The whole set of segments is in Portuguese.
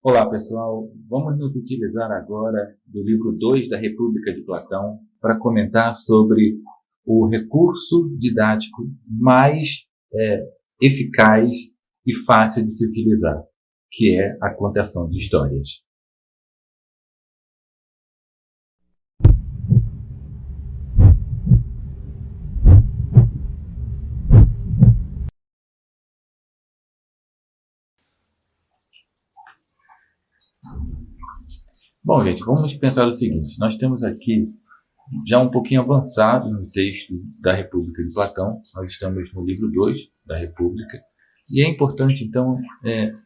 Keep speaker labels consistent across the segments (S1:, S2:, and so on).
S1: Olá, pessoal. Vamos nos utilizar agora do livro 2 da República de Platão para comentar sobre o recurso didático mais eficaz e fácil de se utilizar, que é a contação de histórias. Bom, gente, vamos pensar o seguinte. Nós temos aqui já um pouquinho avançado no texto da República de Platão. Nós estamos no livro 2 da República. E é importante, então,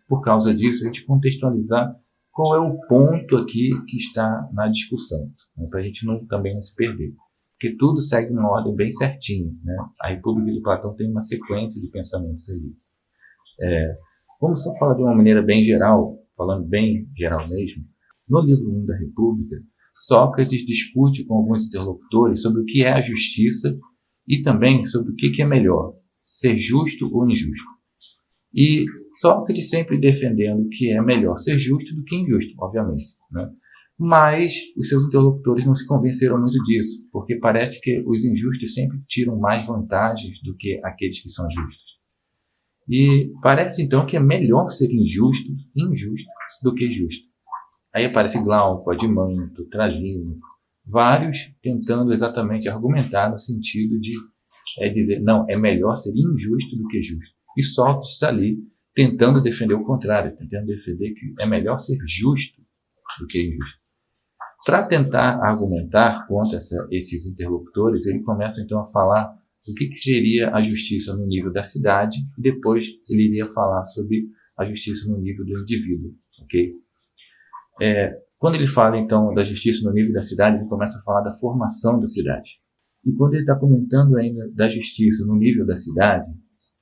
S1: por causa disso, a gente contextualizar qual é o ponto aqui que está na discussão, né, para a gente também não se perder. Porque tudo segue uma ordem bem certinha, né? A República de Platão tem uma sequência de pensamentos ali. Vamos só falar de uma maneira bem geral, falando bem geral mesmo. No livro 1 da República, Sócrates discute com alguns interlocutores sobre o que é a justiça e também sobre o que é melhor, ser justo ou injusto. E Sócrates sempre defendendo que é melhor ser justo do que injusto, obviamente, né? Mas os seus interlocutores não se convenceram muito disso, porque parece que os injustos sempre tiram mais vantagens do que aqueles que são justos. E parece então que é melhor ser injusto do que justo. Aí aparece Glauco, Adimanto, Trasímaco, vários tentando exatamente argumentar no sentido de dizer, não, é melhor ser injusto do que justo. E Sócrates está ali tentando defender o contrário, tentando defender que é melhor ser justo do que injusto. Para tentar argumentar contra esses interlocutores, ele começa então a falar do que seria a justiça no nível da cidade e depois ele iria falar sobre a justiça no nível do indivíduo, ok? Quando ele fala então da justiça no nível da cidade, ele começa a falar da formação da cidade. E quando ele está comentando ainda da justiça no nível da cidade,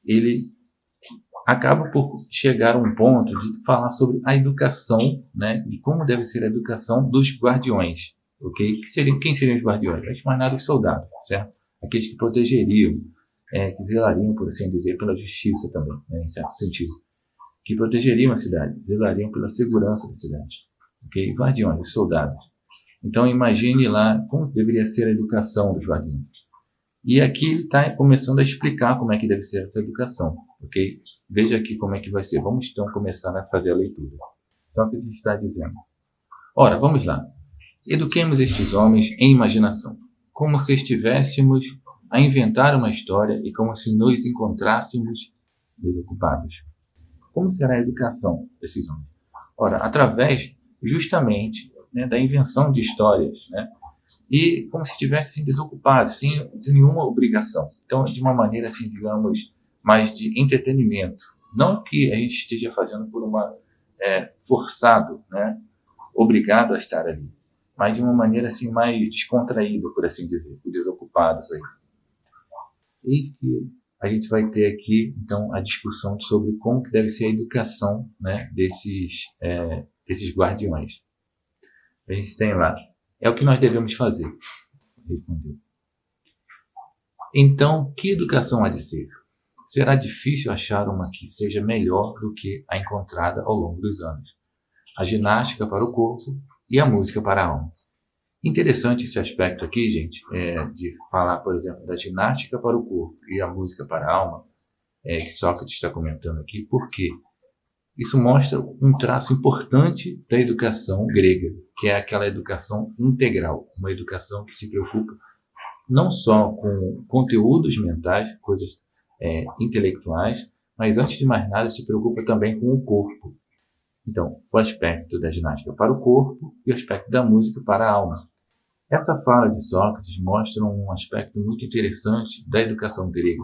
S1: ele acaba por chegar a um ponto de falar sobre a educação, né, e como deve ser a educação dos guardiões, ok? Quem seriam os guardiões? Antes de mais nada, os soldados, certo? Aqueles que protegeriam, que zelariam, por assim dizer, pela justiça também, né, em certo sentido, que protegeriam a cidade, zelariam pela segurança da cidade, ok? Guardiões, os soldados. Então imagine lá como deveria ser a educação dos guardiões. E aqui ele está começando a explicar como é que deve ser essa educação, ok? Veja aqui como é que vai ser. Vamos então começar a fazer a leitura. Então, o que ele está dizendo? Ora, vamos lá. Eduquemos estes homens em imaginação, como se estivéssemos a inventar uma história e como se nos encontrássemos desocupados. Como será a educação desses homens? Ora, através justamente, né, da invenção de histórias, né? E como se estivessem desocupados, sem de nenhuma obrigação. Então, de uma maneira, assim, digamos, mais de entretenimento. Não que a gente esteja fazendo por uma forçado, né, obrigado a estar ali, mas de uma maneira assim mais descontraída, por assim dizer, os desocupados aí. E que a gente vai ter aqui, então, a discussão sobre como que deve ser a educação, né, desses guardiões. A gente tem lá. É o que nós devemos fazer, respondeu. Então, que educação há de ser? Será difícil achar uma que seja melhor do que a encontrada ao longo dos anos. A ginástica para o corpo e a música para a alma. Interessante esse aspecto aqui, gente, de falar, por exemplo, da ginástica para o corpo e a música para a alma, que Sócrates está comentando aqui, porque isso mostra um traço importante da educação grega, que é aquela educação integral, uma educação que se preocupa não só com conteúdos mentais, coisas intelectuais, mas antes de mais nada se preocupa também com o corpo. Então, o aspecto da ginástica para o corpo e o aspecto da música para a alma. Essa fala de Sócrates mostra um aspecto muito interessante da educação grega,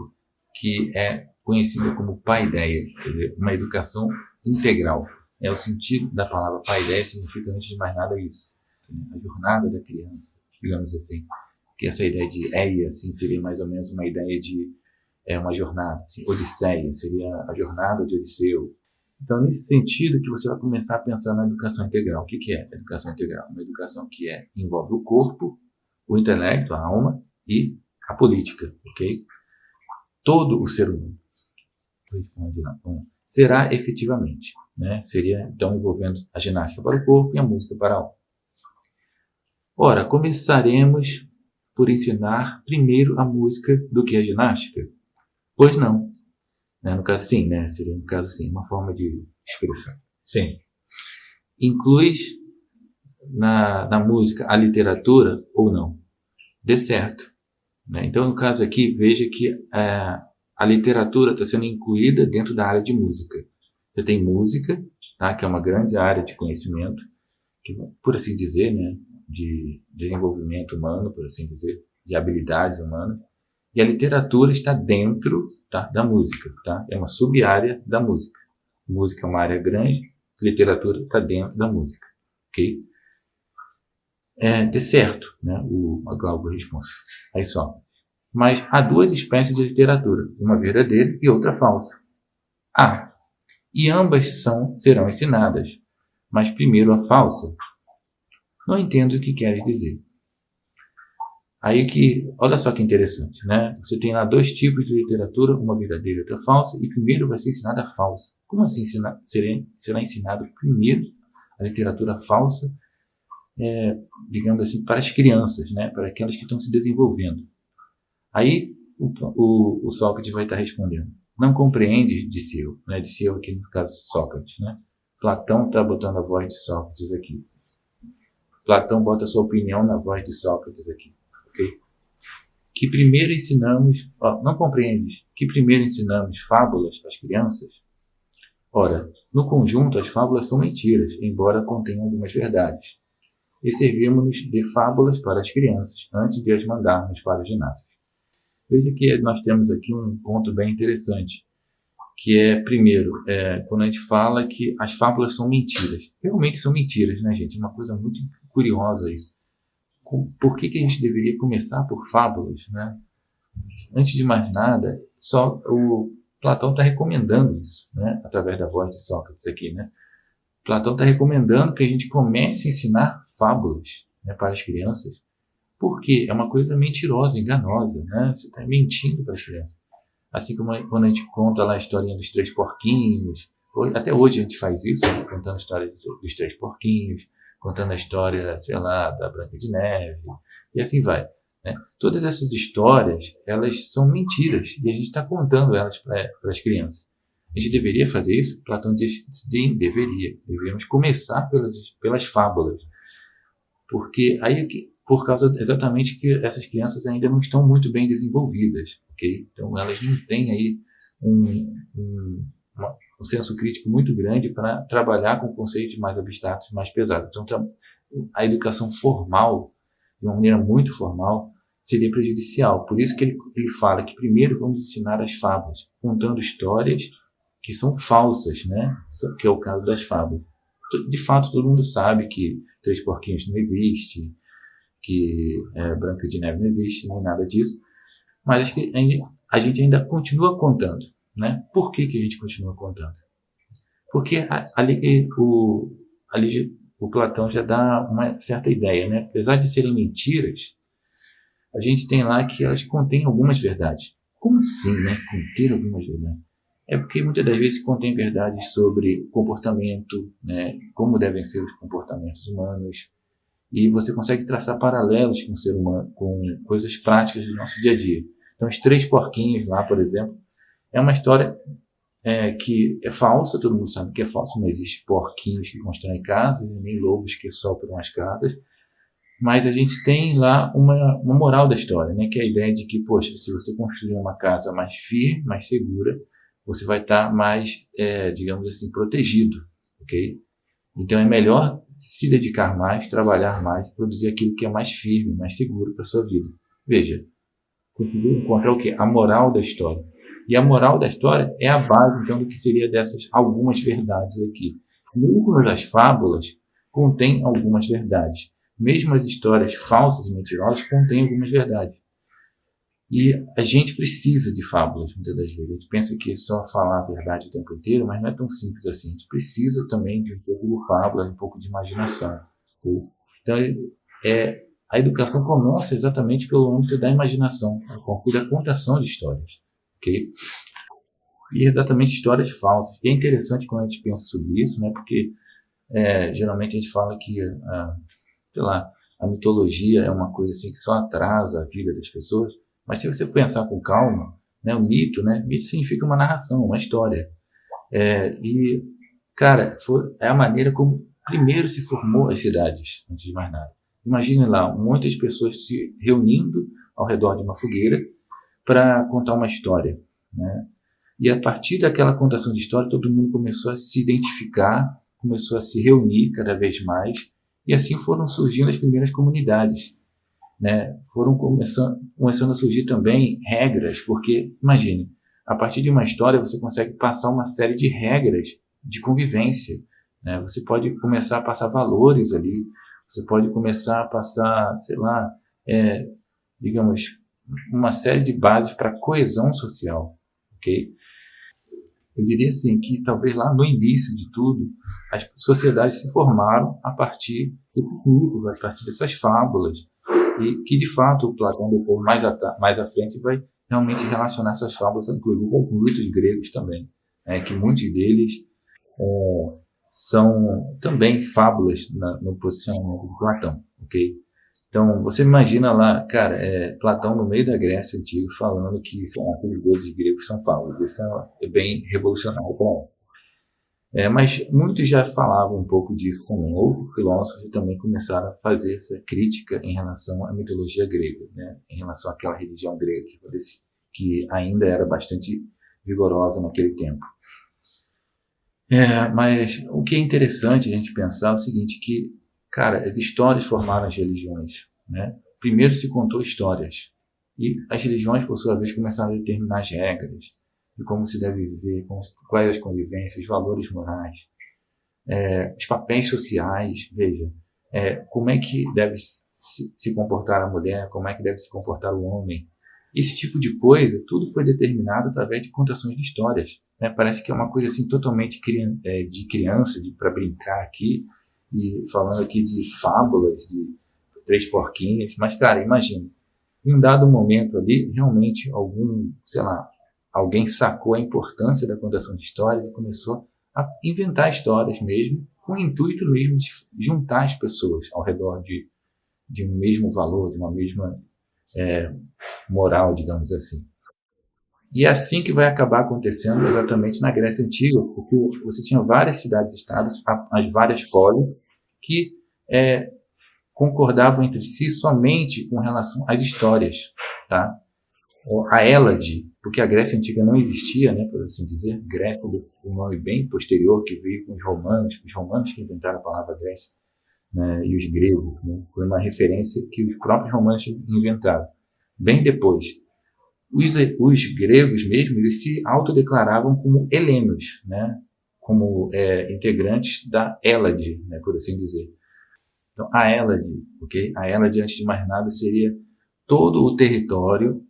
S1: que é conhecida como paideia, quer dizer, uma educação integral. O sentido da palavra paideia significa, antes de mais nada, isso. A jornada da criança, digamos assim. Que essa ideia de eia, assim, seria mais ou menos uma ideia de uma jornada. Assim, Odisseia seria a jornada de Odisseu. Então, nesse sentido que você vai começar a pensar na educação integral. O que é a educação integral? Uma educação que envolve o corpo, o intelecto, a alma e a política, ok? Todo o ser humano. Será efetivamente. né? Seria, então, envolvendo a ginástica para o corpo e a música para a alma. Ora, começaremos por ensinar primeiro a música do que a ginástica? Pois não. Né? No caso, sim, né? Seria, no caso, sim, uma forma de expressão. Sim. Incluis na música a literatura ou não? Dê certo. Né? Então, no caso aqui, veja que a literatura está sendo incluída dentro da área de música. Você tem música, tá? Que é uma grande área de conhecimento, que, por assim dizer, né? De desenvolvimento humano, por assim dizer, de habilidades humanas. E a literatura está dentro, tá, da música. Tá? É uma sub-área da música. Música é uma área grande, literatura está dentro da música. Ok? De certo, né? A Glauco responde. Aí só. Mas há duas espécies de literatura, uma verdadeira e outra falsa. E ambas serão ensinadas, mas primeiro a falsa. Não entendo o que queres dizer. Aí que, olha só que interessante, né? Você tem lá dois tipos de literatura, uma verdadeira e outra falsa, e primeiro vai ser ensinada a falsa. Como assim será ensinado primeiro a literatura falsa, digamos assim, para as crianças, né? Para aquelas que estão se desenvolvendo? Aí o Sócrates vai estar respondendo. Não compreende, disse eu, né? Disse eu aqui no caso Sócrates, né? Platão está botando a voz de Sócrates aqui. Platão bota a sua opinião na voz de Sócrates aqui. Okay? Que primeiro ensinamos, não compreendes, que primeiro ensinamos fábulas às crianças? Ora, no conjunto as fábulas são mentiras, embora contenham algumas verdades. E servimos-nos de fábulas para as crianças, antes de as mandarmos para os ginásios. Veja que nós temos aqui um ponto bem interessante, que é, primeiro, quando a gente fala que as fábulas são mentiras. Realmente são mentiras, né, gente? É uma coisa muito curiosa isso. Por que a gente deveria começar por fábulas, né? Antes de mais nada, só o Platão está recomendando isso, né? Através da voz de Sócrates aqui, né? Platão está recomendando que a gente comece a ensinar fábulas, né, para as crianças, porque é uma coisa mentirosa, enganosa, né? Você está mentindo para as crianças. Assim como quando a gente conta lá a historinha dos três porquinhos, até hoje a gente faz isso, né? Contando a história dos três porquinhos, contando a história, sei lá, da Branca de Neve, e assim vai. Né? Todas essas histórias, elas são mentiras, e a gente está contando elas para as crianças. A gente deveria fazer isso? Platão diz, sim, deveríamos começar pelas fábulas, porque aí por causa exatamente que essas crianças ainda não estão muito bem desenvolvidas, ok? Então elas não têm aí um senso crítico muito grande para trabalhar com conceitos mais abstratos, mais pesados. Então a educação formal, de uma maneira muito formal, seria prejudicial. Por isso que ele fala que primeiro vamos ensinar as fábulas, contando histórias que são falsas, né? Que é o caso das fábulas. De fato, todo mundo sabe que Três Porquinhos não existe, que Branca de Neve não existe, nem nada disso. Mas acho que a gente ainda continua contando, né? Por que a gente continua contando? Porque ali o Platão já dá uma certa ideia, né? Apesar de serem mentiras, a gente tem lá que elas contêm algumas verdades. Como assim, né? Conter algumas verdades? É porque muitas das vezes contém verdades sobre comportamento, né? Como devem ser os comportamentos humanos, e você consegue traçar paralelos com o ser humano, com coisas práticas do nosso dia a dia. Então, os três porquinhos lá, por exemplo, é uma história que é falsa, todo mundo sabe que é falso, não existe porquinhos que constroem casas, nem lobos que sopram as casas, mas a gente tem lá uma moral da história, né? Que é a ideia de que, poxa, se você construir uma casa mais firme, mais segura, você vai estar mais, digamos assim, protegido, ok? Então é melhor se dedicar mais, trabalhar mais, produzir aquilo que é mais firme, mais seguro para a sua vida. Veja, conseguir encontrar o quê? A moral da história. E a moral da história é a base, então, do que seria dessas algumas verdades aqui. Mesmo as fábulas contêm algumas verdades. Mesmo as histórias falsas e mentirosas contêm algumas verdades. E a gente precisa de fábulas, muitas das vezes. A gente pensa que é só falar a verdade o tempo inteiro, mas não é tão simples assim. A gente precisa também de um pouco de fábula, um pouco de imaginação. Então, a educação começa exatamente pelo âmbito da imaginação, a partir da contação de histórias. Okay? e exatamente histórias falsas. E é interessante quando a gente pensa sobre isso, né? Porque geralmente a gente fala que, sei lá, a mitologia é uma coisa assim que só atrasa a vida das pessoas, mas se você pensar com calma, né, o mito, né? Mito significa uma narração, uma história. E, cara, é a maneira como primeiro se formou as cidades, antes de mais nada. Imagine lá, muitas pessoas se reunindo ao redor de uma fogueira para contar uma história, né? E a partir daquela contação de história, todo mundo começou a se identificar, começou a se reunir cada vez mais, e assim foram surgindo as primeiras comunidades, né? Foram começando a surgir também regras, porque, imagine, a partir de uma história você consegue passar uma série de regras de convivência, né? Você pode começar a passar valores ali, você pode começar a passar, sei lá, digamos, uma série de bases para coesão social, ok? Eu diria assim que talvez lá no início de tudo as sociedades se formaram a partir desses mitos, a partir dessas fábulas, e que de fato o Platão depois mais à frente vai realmente relacionar essas fábulas inclusive aos mitos gregos também, que muitos deles são também fábulas no posicionamento de Platão, ok? Então, você imagina lá, cara, Platão no meio da Grécia Antiga falando que, sei lá, aqueles deuses gregos são fábulas. Isso é bem revolucionário para ela. Mas muitos já falavam um pouco disso também. Outros filósofos também começaram a fazer essa crítica em relação à mitologia grega, né? Em relação àquela religião grega que ainda era bastante vigorosa naquele tempo. Mas o que é interessante a gente pensar é o seguinte, que, cara, as histórias formaram as religiões, né? Primeiro se contou histórias. E as religiões, por sua vez, começaram a determinar as regras de como se deve viver, quais as convivências, os valores morais, os papéis sociais, veja, como é que deve se comportar a mulher, como é que deve se comportar o homem. Esse tipo de coisa, tudo foi determinado através de contações de histórias, né? Parece que é uma coisa assim totalmente de criança, para brincar aqui, e falando aqui de fábulas, de três porquinhos, mas, cara, imagina, em um dado momento ali, realmente alguém sacou a importância da contação de histórias e começou a inventar histórias mesmo, com o intuito mesmo de juntar as pessoas ao redor de um mesmo valor, de uma mesma moral, digamos assim. E é assim que vai acabar acontecendo exatamente na Grécia Antiga, porque você tinha várias cidades-estados, as várias polis, que concordavam entre si somente com relação às histórias, tá? A Hélade, porque a Grécia Antiga não existia, né, por assim dizer, Grécia é um nome bem posterior que veio com os romanos que inventaram a palavra Grécia, né, e os gregos, né, foi uma referência que os próprios romanos inventaram. Bem depois, os gregos mesmo, eles se autodeclaravam como helenos, né, como integrantes da Hélade, né, por assim dizer. Então, a Hélade, ok? A Hélade, antes de mais nada, seria todo o território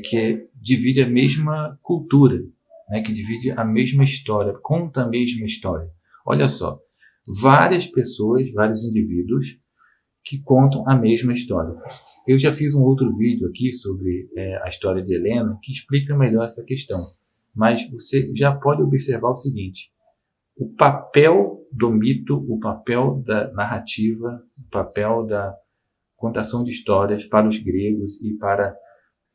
S1: que divide a mesma cultura, né, que divide a mesma história, conta a mesma história. Olha só, várias pessoas, vários indivíduos que contam a mesma história. Eu já fiz um outro vídeo aqui sobre a história de Helena que explica melhor essa questão, mas você já pode observar o seguinte: o papel do mito, o papel da narrativa, o papel da contação de histórias para os gregos e para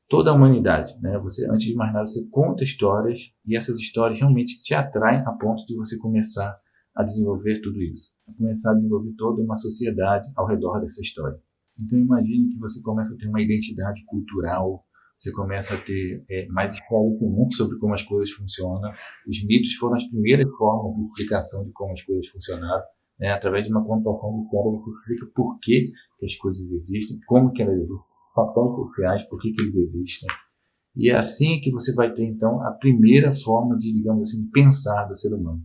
S1: toda a humanidade, né? Você, antes de mais nada, você conta histórias e essas histórias realmente te atraem a ponto de você começar a desenvolver tudo isso, a começar a desenvolver toda uma sociedade ao redor dessa história. Então imagine que você começa a ter uma identidade cultural, você começa a ter mais esclarecimento sobre como as coisas funcionam. Os mitos foram as primeiras formas de explicação de como as coisas funcionaram, né? Através de uma contação de história você explica por que as coisas existem, como que elas existem, papéis sociais, por que eles existem. E é assim que você vai ter, então, a primeira forma de, digamos assim, pensar do ser humano,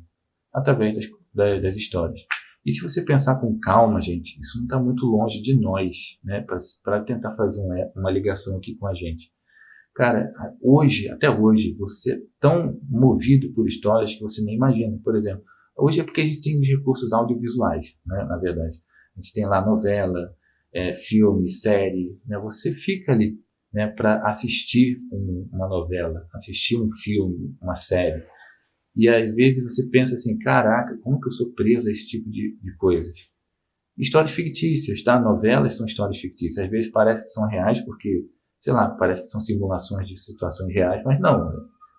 S1: através das histórias. E se você pensar com calma, gente, isso não está muito longe de nós, né, para tentar fazer uma ligação aqui com a gente. Cara, até hoje, você é tão movido por histórias que você nem imagina. Por exemplo, hoje é porque a gente tem os recursos audiovisuais, né, na verdade. A gente tem lá novela, filme, série, né, você fica ali né, para assistir uma novela, assistir um filme, uma série. E às vezes você pensa assim, caraca, como que eu sou preso a esse tipo de coisas? Histórias fictícias, tá? Novelas são histórias fictícias. Às vezes parece que são reais porque, sei lá, parece que são simulações de situações reais, mas não.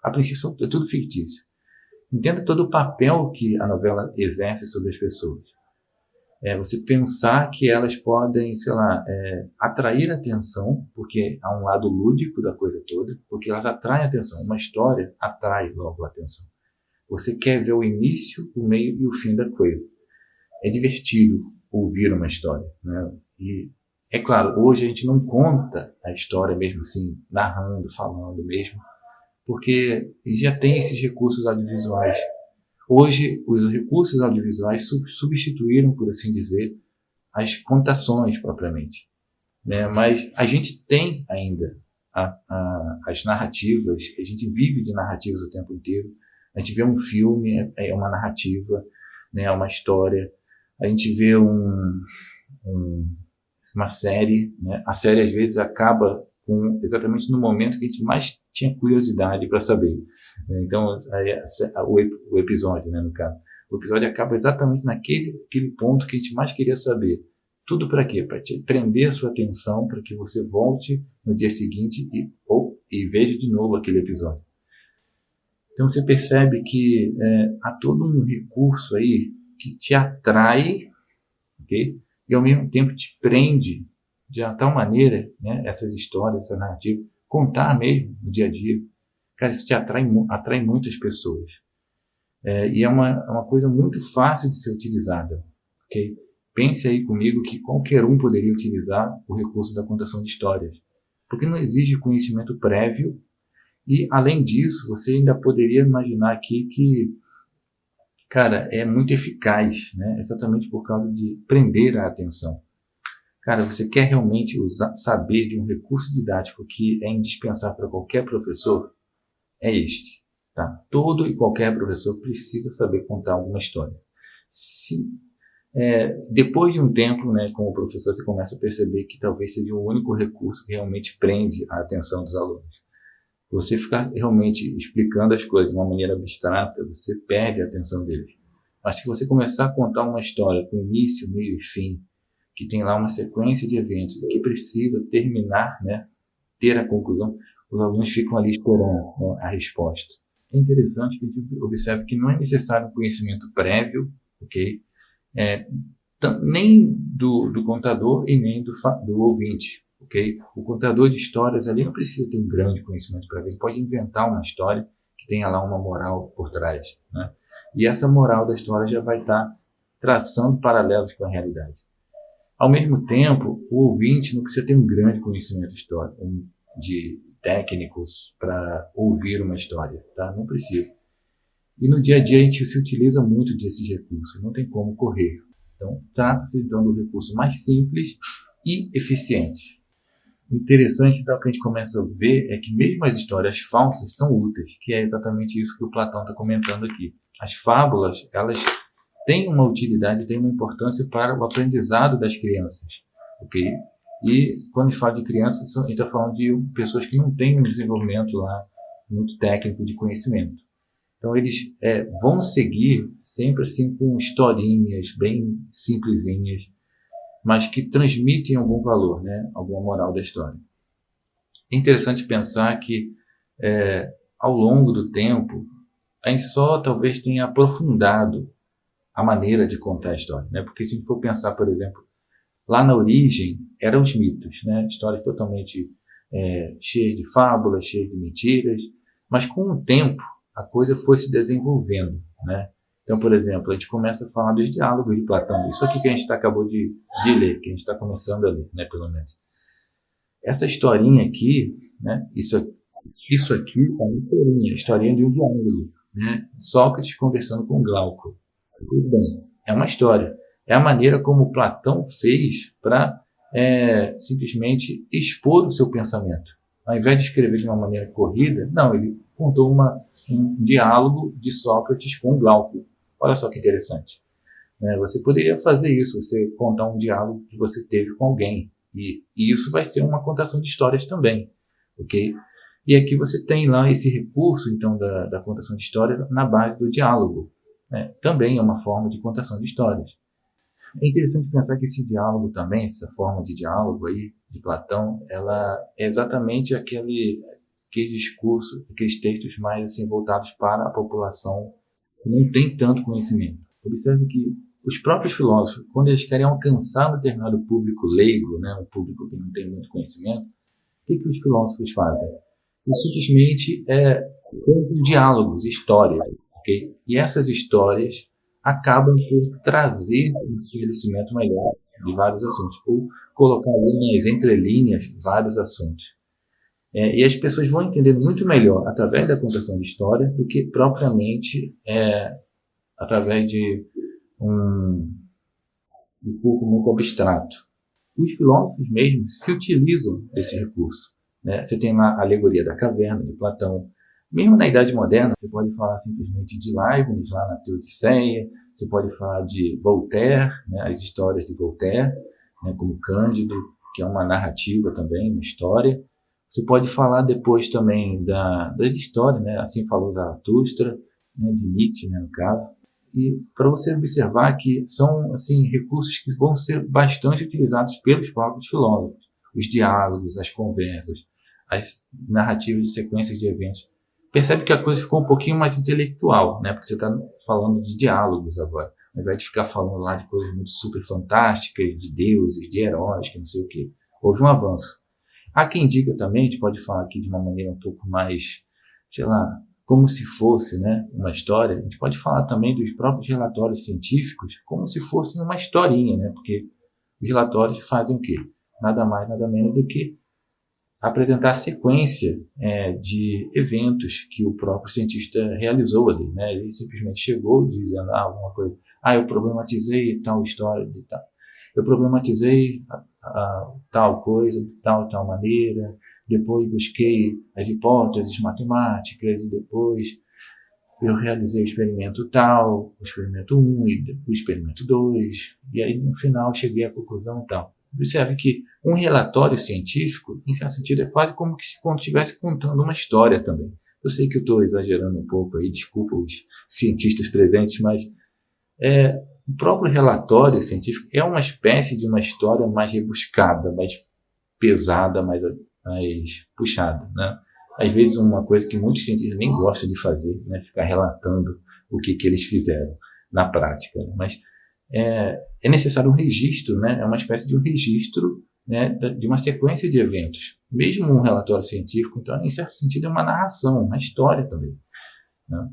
S1: A princípio é tudo fictício. Entenda todo o papel que a novela exerce sobre as pessoas. Você pensar que elas podem, sei lá, atrair atenção, porque há um lado lúdico da coisa toda, porque elas atraem atenção. Uma história atrai logo a atenção. Você quer ver o início, o meio e o fim da coisa. É divertido ouvir uma história, né? E é claro, hoje a gente não conta a história mesmo assim, narrando, falando mesmo, porque já tem esses recursos audiovisuais. Hoje, os recursos audiovisuais substituíram, por assim dizer, as contações propriamente, né? Mas a gente tem ainda as narrativas, a gente vive de narrativas o tempo inteiro. A gente vê um filme, é uma narrativa, né? É uma história. A gente vê uma série, né? A série às vezes acaba exatamente no momento que a gente mais tinha curiosidade para saber. Então, o episódio, né, no caso, o episódio acaba exatamente naquele ponto que a gente mais queria saber. Tudo para quê? Para te prender a sua atenção, para que você volte no dia seguinte e veja de novo aquele episódio. Então você percebe que há todo um recurso aí que te atrai, okay? E ao mesmo tempo te prende de tal maneira, né, essas histórias, essa narrativa, contar mesmo no dia a dia. Cara, isso te atrai muitas pessoas. E é uma coisa muito fácil de ser utilizada. Okay? Pense aí comigo que qualquer um poderia utilizar o recurso da contação de histórias. Porque não exige conhecimento prévio. E, além disso, você ainda poderia imaginar aqui que, cara, é muito eficaz, né? Exatamente por causa de prender a atenção. Cara, você quer realmente saber de um recurso didático que é indispensável para qualquer professor? É este. Tá? Todo e qualquer professor precisa saber contar alguma história. Depois de um tempo, né, como professor, você começa a perceber que talvez seja o único recurso que realmente prende a atenção dos alunos. Você ficar realmente explicando as coisas de uma maneira abstrata, você perde a atenção deles. Mas se você começar a contar uma história com início, meio e fim, que tem lá uma sequência de eventos que precisa terminar, né, ter a conclusão, os alunos ficam ali esperando, né, a resposta. É interessante que a gente observe que não é necessário um conhecimento prévio, ok? Nem do contador e nem do ouvinte. Okay? O contador de histórias ali não precisa ter um grande conhecimento para ver. Ele pode inventar uma história que tenha lá uma moral por trás, né? E essa moral da história já vai estar traçando paralelos com a realidade. Ao mesmo tempo, o ouvinte não precisa ter um grande conhecimento de técnicos para ouvir uma história, tá? Não precisa. E no dia a dia a gente se utiliza muito desses recursos, não tem como correr. Então, trata-se então do recurso mais simples e eficiente. O interessante, então, que a gente começa a ver é que mesmo as histórias falsas são úteis, que é exatamente isso que o Platão está comentando aqui. As fábulas, elas têm uma utilidade, têm uma importância para o aprendizado das crianças, ok? E quando a gente fala de crianças, a gente está falando de pessoas que não têm um desenvolvimento lá muito técnico de conhecimento. Então eles vão seguir sempre assim com historinhas bem simplesinhas, mas que transmitem algum valor, né? Alguma moral da história. É interessante pensar que, ao longo do tempo, a gente só talvez tenha aprofundado a maneira de contar a história, né? Porque se a gente for pensar, por exemplo, lá na origem eram os mitos, né? Histórias totalmente cheias de fábulas, cheias de mentiras, mas com o tempo a coisa foi se desenvolvendo, né? Então, por exemplo, a gente começa a falar dos diálogos de Platão. Isso aqui que a gente acabou de ler, que a gente está começando a ler, né, pelo menos. Essa historinha aqui, né, isso aqui é uma historinha de um diálogo, né? Sócrates conversando com Glauco. Pois bem, é uma história. É a maneira como Platão fez para simplesmente expor o seu pensamento. Ao invés de escrever de uma maneira corrida, não, ele contou um diálogo de Sócrates com Glauco. Olha só que interessante. Você poderia fazer isso, você contar um diálogo que você teve com alguém. E isso vai ser uma contação de histórias também. ok? E aqui você tem lá esse recurso, então, da contação de histórias na base do diálogo, né? Também é uma forma de contação de histórias. É interessante pensar que esse diálogo também, essa forma de diálogo aí, de Platão, ela é exatamente aquele discurso, aqueles textos mais assim, voltados para a população que não tem tanto conhecimento. Observe que os próprios filósofos, quando eles querem alcançar um determinado público leigo, né, um público que não tem muito conhecimento, o que os filósofos fazem? Eles simplesmente contam diálogos, histórias, ok? E essas histórias acabam por trazer um esclarecimento melhor de vários assuntos, ou colocar ali nas entrelinhas vários assuntos. E as pessoas vão entendendo muito melhor através da contação de história do que propriamente através de um pouco muito abstrato. Os filósofos mesmo se utilizam desse recurso, né? Você tem lá a alegoria da caverna, de Platão. Mesmo na Idade Moderna, você pode falar simplesmente de Leibniz, lá na Teodiceia, você pode falar de Voltaire, né? As histórias de Voltaire, né? Como Cândido, que é uma narrativa também, uma história. Você pode falar depois também das histórias, né? Assim falou Zaratustra, né? De Nietzsche, né? No caso. E para você observar que são assim recursos que vão ser bastante utilizados pelos próprios filósofos. Os diálogos, as conversas, as narrativas de sequências de eventos. Percebe que a coisa ficou um pouquinho mais intelectual, né? Porque você está falando de diálogos agora. Ao invés de ficar falando lá de coisas muito super fantásticas, de deuses, de heróis, que não sei o quê. Houve um avanço. Há quem diga também, a gente pode falar aqui de uma maneira um pouco mais, sei lá, como se fosse, né, uma história. A gente pode falar também dos próprios relatórios científicos como se fossem uma historinha, né? Porque os relatórios fazem o quê? Nada mais, nada menos do que apresentar a sequência de eventos que o próprio cientista realizou ali, né? Ele simplesmente chegou dizendo alguma coisa. Eu problematizei tal história de tal. Eu problematizei tal coisa de tal maneira. Depois busquei as hipóteses matemáticas e depois eu realizei o experimento tal, o experimento 1 e o experimento 2, e aí no final cheguei à conclusão tal. Observe que um relatório científico, em certo sentido, é quase como se estivesse contando uma história também. Eu sei que eu estou exagerando um pouco aí, desculpa os cientistas presentes, mas o próprio relatório científico é uma espécie de uma história mais rebuscada, mais pesada, mais puxada, né? Às vezes uma coisa que muitos cientistas nem gostam de fazer, né? Ficar relatando o que eles fizeram na prática. Né? Mas é necessário um registro, né? É uma espécie de um registro, né? De uma sequência de eventos. Mesmo um relatório científico, então, em certo sentido, é uma narração, uma história também. Né?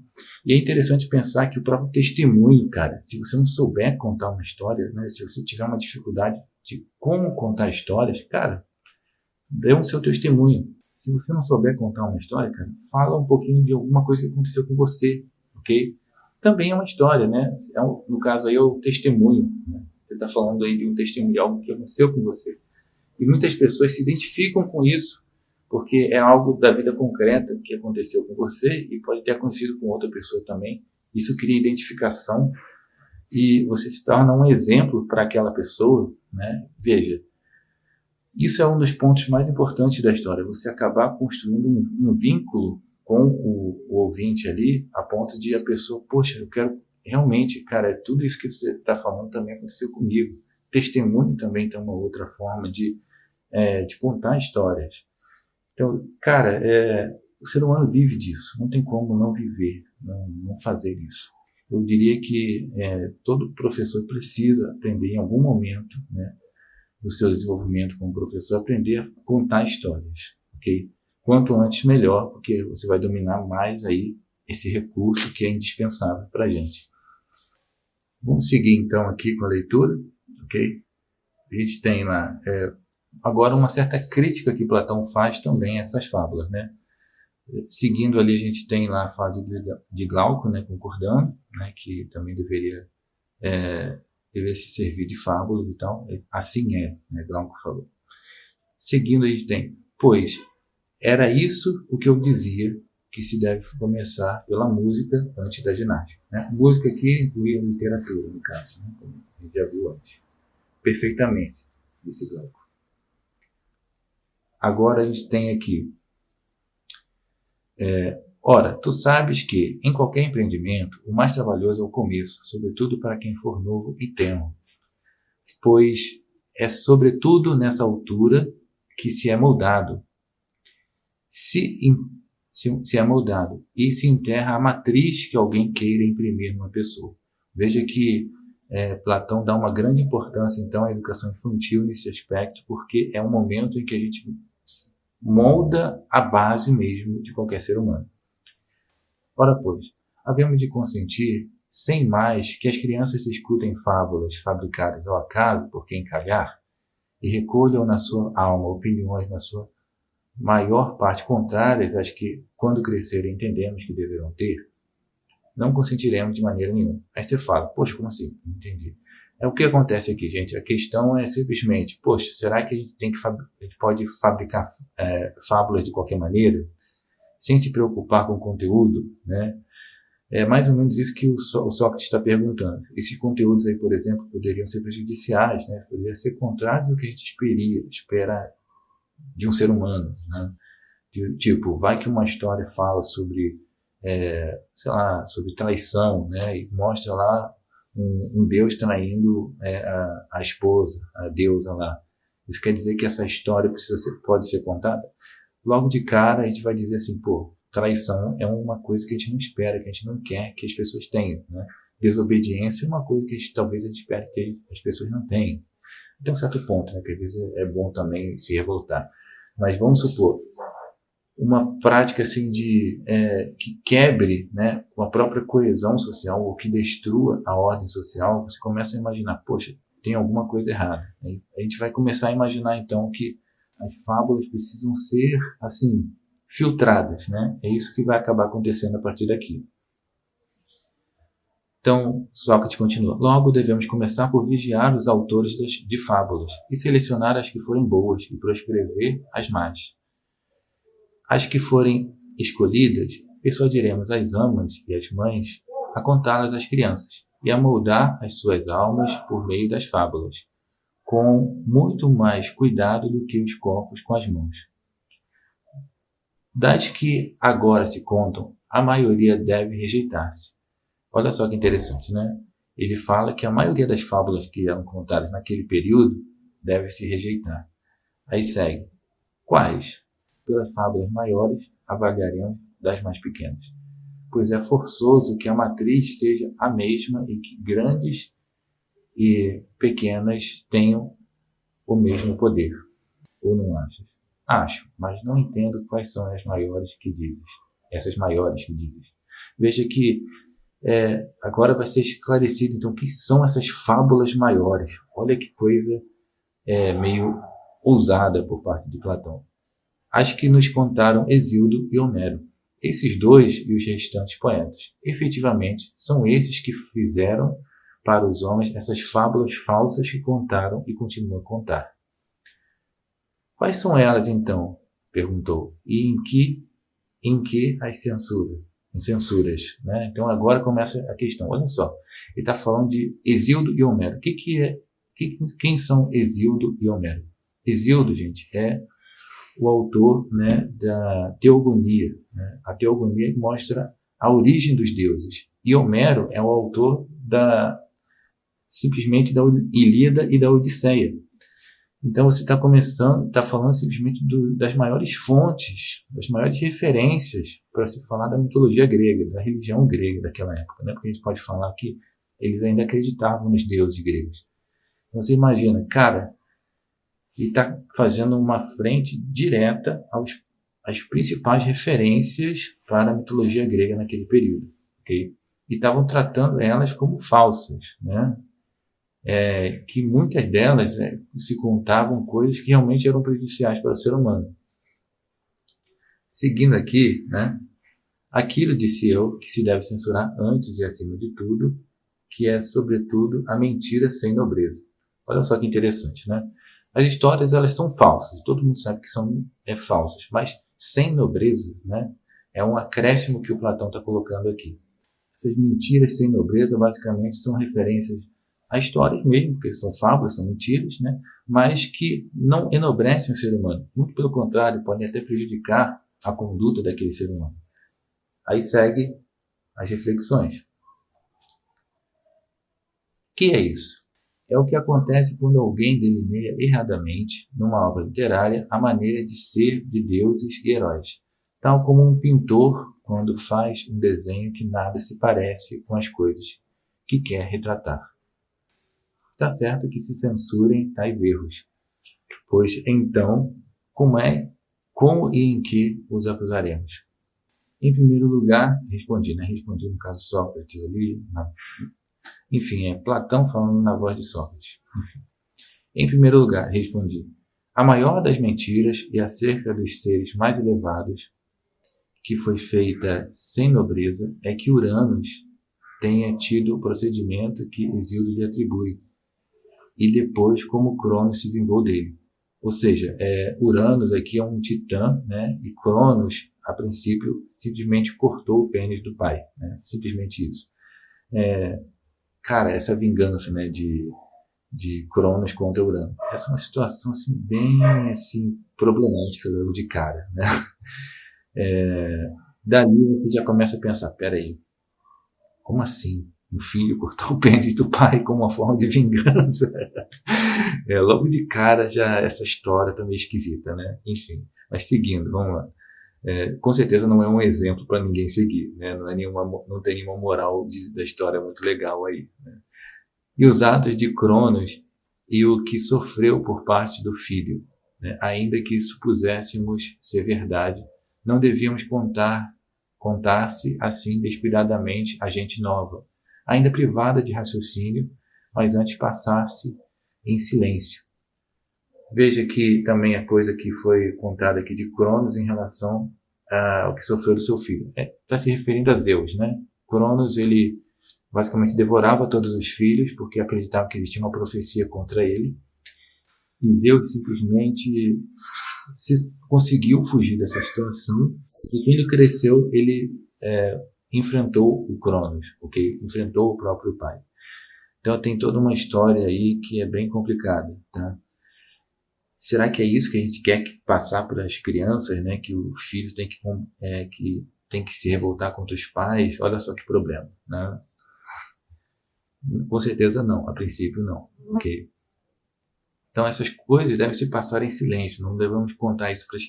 S1: E é interessante pensar que o próprio testemunho, cara, se você não souber contar uma história, né? Se você tiver uma dificuldade de como contar histórias, cara, dê um seu testemunho. Se você não souber contar uma história, cara, fala um pouquinho de alguma coisa que aconteceu com você, ok? Também é uma história, né? No caso aí é o testemunho. Né? Você está falando aí de um testemunho de algo que aconteceu com você. E muitas pessoas se identificam com isso, porque é algo da vida concreta que aconteceu com você e pode ter acontecido com outra pessoa também. Isso cria identificação e você se torna um exemplo para aquela pessoa, né? Veja, isso é um dos pontos mais importantes da história, você acabar construindo um vínculo com o ouvinte ali, a ponto de a pessoa, poxa, eu quero realmente, cara, tudo isso que você está falando também aconteceu comigo. Testemunho também tem uma outra forma de contar histórias. Então, cara, o ser humano vive disso, não tem como não viver, não fazer isso. Eu diria que todo professor precisa aprender em algum momento, né, do seu desenvolvimento como professor, aprender a contar histórias, ok? Quanto antes, melhor, porque você vai dominar mais aí esse recurso que é indispensável para a gente. Vamos seguir então aqui com a leitura, ok? A gente tem lá agora uma certa crítica que Platão faz também a essas fábulas, né? Seguindo ali a gente tem lá a fala de Glauco, né, concordando, né, que também deveria se servir de fábulas e tal. Assim né, Glauco falou. Seguindo a gente tem, pois era isso o que eu dizia, que se deve começar pela música antes da ginástica. Né? Música aqui inclui a literatura, no caso, né, como a gente já viu antes. Perfeitamente, disse Glauco. Agora a gente tem aqui, Ora, tu sabes que, em qualquer empreendimento, o mais trabalhoso é o começo, sobretudo para quem for novo e tenro, pois é sobretudo nessa altura que se é moldado, se é moldado e se enterra a matriz que alguém queira imprimir numa pessoa. Veja que Platão dá uma grande importância, então, à educação infantil nesse aspecto, porque é um momento em que a gente molda a base mesmo de qualquer ser humano. Ora, pois, havemos de consentir, sem mais, que as crianças escutem fábulas fabricadas ao acaso por quem calhar e recolham na sua alma opiniões na sua maior parte contrárias às que, quando crescerem, entendemos que deverão ter. Não consentiremos de maneira nenhuma. Aí você fala, poxa, como assim? Não entendi. O que acontece aqui, gente? A questão é simplesmente, poxa, será que a gente pode fabricar fábulas de qualquer maneira, sem se preocupar com o conteúdo, né? É mais ou menos isso que o Sócrates está perguntando. Esses conteúdos aí, por exemplo, poderiam ser prejudiciais, né? Poderiam ser contrários ao que a gente espera de um ser humano, né? Tipo, vai que uma história fala sobre, sei lá, sobre traição, né? E mostra lá um Deus traindo a esposa, a deusa lá. Isso quer dizer que essa história pode ser contada? Logo de cara a gente vai dizer assim, pô, traição é uma coisa que a gente não espera, que a gente não quer que as pessoas tenham, né? Desobediência é uma coisa que talvez a gente espere que as pessoas não tenham. Tem um certo ponto, né? Que às vezes é bom também se revoltar. Mas vamos supor, uma prática assim que quebre, né, com a própria coesão social ou que destrua a ordem social, você começa a imaginar, poxa, tem alguma coisa errada. Aí a gente vai começar a imaginar então que as fábulas precisam ser assim filtradas, né? É isso que vai acabar acontecendo a partir daqui. Então, Sócrates continua. Logo, devemos começar por vigiar os autores de fábulas e selecionar as que forem boas e proscrever as más. As que forem escolhidas, persuadiremos as amas e as mães a contá-las às crianças e a moldar as suas almas por meio das fábulas, com muito mais cuidado do que os corpos com as mãos. Das que agora se contam, a maioria deve rejeitar-se. Olha só que interessante, né? Ele fala que a maioria das fábulas que eram contadas naquele período deve se rejeitar. Aí segue. Quais? Pelas fábulas maiores, avaliaremos das mais pequenas. Pois é forçoso que a matriz seja a mesma e que grandes e pequenas tenham o mesmo poder. Ou não achas? Acho, mas não entendo quais são as maiores que dizes. Essas maiores que dizes. Veja que agora vai ser esclarecido, então, o que são essas fábulas maiores. Olha que coisa meio ousada por parte de Platão. As que nos contaram Hesíodo e Homero. Esses dois e os restantes poetas, efetivamente, são esses que fizeram para os homens essas fábulas falsas que contaram e continuam a contar. Quais são elas, então? Perguntou. E em que as censuras, né? Então agora começa a questão. Olha só, ele está falando de Hesíodo e Homero. Quem são Hesíodo e Homero? Hesíodo, gente, é o autor, né, da Teogonia. Né? A Teogonia mostra a origem dos deuses. E Homero é o autor simplesmente da Ilíada e da Odisseia. Então você está falando simplesmente das maiores fontes, das maiores referências para se falar da mitologia grega, da religião grega daquela época, né? Porque a gente pode falar que eles ainda acreditavam nos deuses gregos. Então você imagina, cara, ele está fazendo uma frente direta às principais referências para a mitologia grega naquele período, ok? E estavam tratando elas como falsas, né? Que muitas delas se contavam coisas que realmente eram prejudiciais para o ser humano. Seguindo aqui, né? Aquilo, disse eu, que se deve censurar antes e acima de tudo, que é, sobretudo, a mentira sem nobreza. Olha só que interessante, né? As histórias, elas são falsas, todo mundo sabe que são falsas, mas sem nobreza, né? É um acréscimo que o Platão está colocando aqui. Essas mentiras sem nobreza, basicamente, são referências a histórias mesmo, porque são fábulas, são mentiras, né? Mas que não enobrecem o ser humano. Muito pelo contrário, podem até prejudicar a conduta daquele ser humano. Aí segue as reflexões. O que é isso? É o que acontece quando alguém delineia erradamente, numa obra literária, a maneira de ser de deuses e heróis, tal como um pintor quando faz um desenho que nada se parece com as coisas que quer retratar. Está certo que se censurem tais erros, pois então, como e em que os acusaremos? Em primeiro lugar, respondi no caso Sócrates ali, enfim, é Platão falando na voz de Sócrates. Enfim. Em primeiro lugar, respondi, a maior das mentiras e acerca dos seres mais elevados, que foi feita sem nobreza, é que Uranus tenha tido o procedimento que Hesíodo lhe atribui, e depois como Cronos se vingou dele. Ou seja, Uranus aqui é um titã, né? E Cronos, a princípio, simplesmente cortou o pênis do pai. Né? Simplesmente isso. Cara, essa vingança, né, de Cronos contra Urano. Essa é uma situação assim, bem assim, problemática logo de cara. Né? Dali você já começa a pensar, peraí, como assim? Um filho cortar o pênis do pai como uma forma de vingança? Logo de cara já essa história tá meio esquisita, né? Enfim, mas seguindo, vamos lá. Com certeza não é um exemplo para ninguém seguir, né? Não tem nenhuma moral da história muito legal aí. Né? E os atos de Cronos e o que sofreu por parte do filho, né? Ainda que supuséssemos ser verdade, não devíamos contar-se assim descuidadamente a gente nova, ainda privada de raciocínio, mas antes passar-se em silêncio. Veja que também a coisa que foi contada aqui de Cronos em relação ao que sofreu do seu filho. Está se referindo a Zeus, né? Cronos, ele basicamente devorava todos os filhos porque acreditava que eles tinham uma profecia contra ele. E Zeus simplesmente conseguiu fugir dessa situação e quando cresceu ele enfrentou o Cronos, porque enfrentou o próprio pai. Então tem toda uma história aí que é bem complicada, tá? Será que é isso que a gente quer passar para as crianças, né? Que o filho tem que se revoltar contra os pais? Olha só que problema, né? Com certeza não, a princípio não, ok? Então essas coisas devem se passar em silêncio, não devemos contar isso para as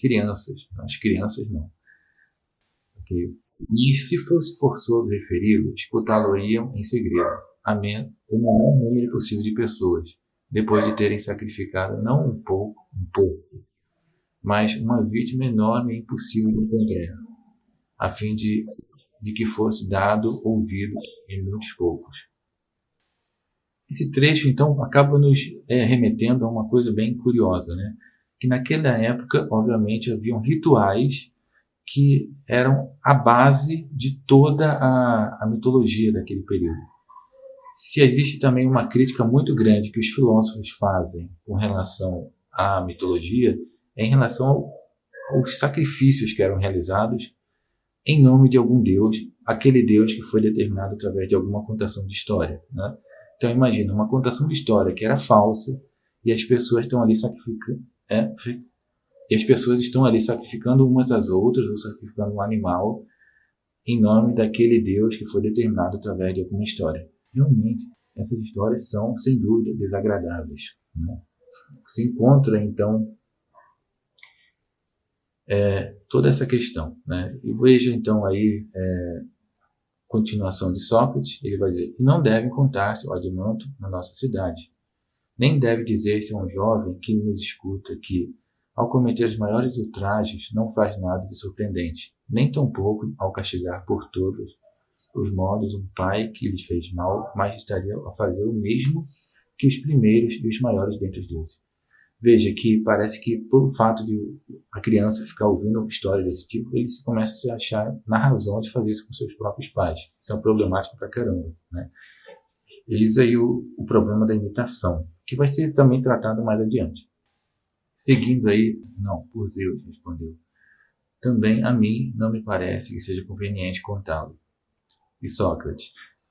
S1: crianças não, ok? E se fosse forçoso referi-lo, escutá-lo-iam em segredo, o maior número possível de pessoas, depois de terem sacrificado não um pouco, mas uma vítima enorme e impossível de encontrar, a fim de que fosse dado ouvido em muitos poucos. Esse trecho, então, acaba nos remetendo a uma coisa bem curiosa, né? Que naquela época, obviamente, haviam rituais que eram a base de toda a mitologia daquele período. Se existe também uma crítica muito grande que os filósofos fazem com relação à mitologia, é em relação aos sacrifícios que eram realizados em nome de algum deus, aquele deus que foi determinado através de alguma contação de história, né? Então imagina, uma contação de história que era falsa e as pessoas estão ali sacrificando umas às outras ou sacrificando um animal em nome daquele Deus que foi determinado através de alguma história. Realmente, essas histórias são, sem dúvida, desagradáveis. Né? Se encontra, então, toda essa questão. Né? E veja, então, aí, continuação de Sócrates, ele vai dizer, e não devem contar-se o adimanto na nossa cidade. Nem deve dizer-se a um jovem que nos escuta que, ao cometer os maiores ultrajes, não faz nada de surpreendente, nem tampouco ao castigar por todos os modos um pai que lhes fez mal, mas estaria a fazer o mesmo que os primeiros e os maiores dentre os deuses. Veja que parece que, pelo fato de a criança ficar ouvindo histórias desse tipo, ele começa a se achar na razão de fazer isso com seus próprios pais. Isso é um problemático pra caramba, né? Eis aí o problema da imitação, que vai ser também tratado mais adiante. Seguindo aí, não, por Zeus, respondeu. Também a mim não me parece que seja conveniente contá-lo. E Sócrates,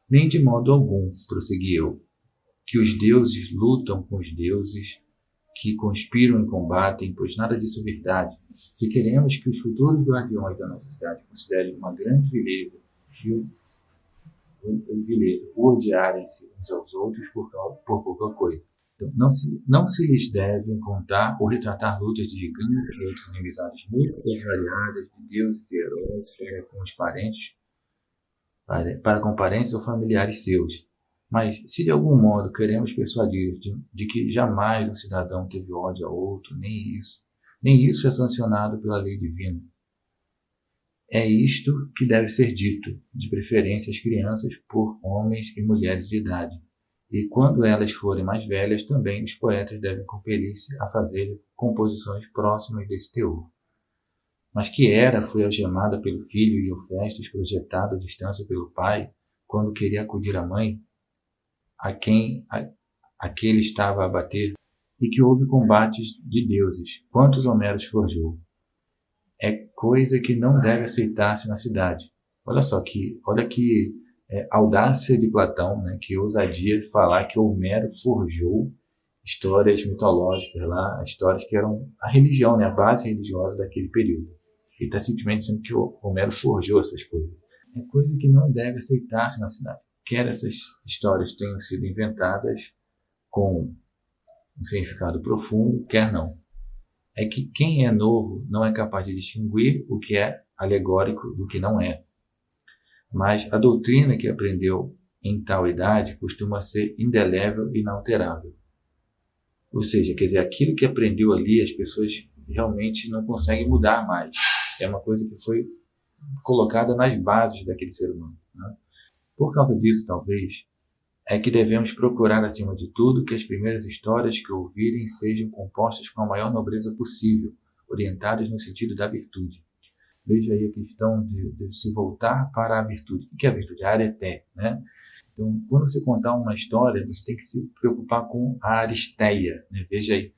S1: nem de modo algum, prossegui eu, que os deuses lutam com os deuses, que conspiram e combatem, pois nada disso é verdade. Se queremos que os futuros guardiões da nossa cidade considerem uma grande vileza odiarem-se uns aos outros por pouca coisa. Então, não se lhes devem contar ou retratar lutas de gigantes, inimizades mútuas e variadas de deuses e heróis para com parentes ou familiares seus. Mas, se de algum modo queremos persuadir de que jamais um cidadão teve ódio a outro, nem isso é sancionado pela lei divina. É isto que deve ser dito, de preferência às crianças, por homens e mulheres de idade. E quando elas forem mais velhas, também os poetas devem compelir-se a fazer composições próximas desse teor. Mas que Hera foi algemada pelo filho e Hefestos projetado à distância pelo pai, quando queria acudir à mãe, a quem aquele estava a bater, e que houve combates de deuses, quantos Homeros forjou. É coisa que não deve aceitar-se na cidade. Olha que audácia de Platão, né, que ousadia de falar que Homero forjou histórias mitológicas lá, histórias que eram a religião, né, a base religiosa daquele período. Ele está simplesmente dizendo que Homero forjou essas coisas. É coisa que não deve aceitar-se na cidade. Quer essas histórias tenham sido inventadas com um significado profundo, quer não. É que quem é novo não é capaz de distinguir o que é alegórico do que não é. Mas a doutrina que aprendeu em tal idade costuma ser indelével e inalterável. Ou seja, quer dizer, aquilo que aprendeu ali, as pessoas realmente não conseguem mudar mais. É uma coisa que foi colocada nas bases daquele ser humano, né? Por causa disso, talvez, é que devemos procurar, acima de tudo, que as primeiras histórias que ouvirem sejam compostas com a maior nobreza possível, orientadas no sentido da virtude. Veja aí a questão de se voltar para a virtude. O que é a virtude? A areté, né? Então, quando você contar uma história, você tem que se preocupar com a aristeia, né? Veja aí,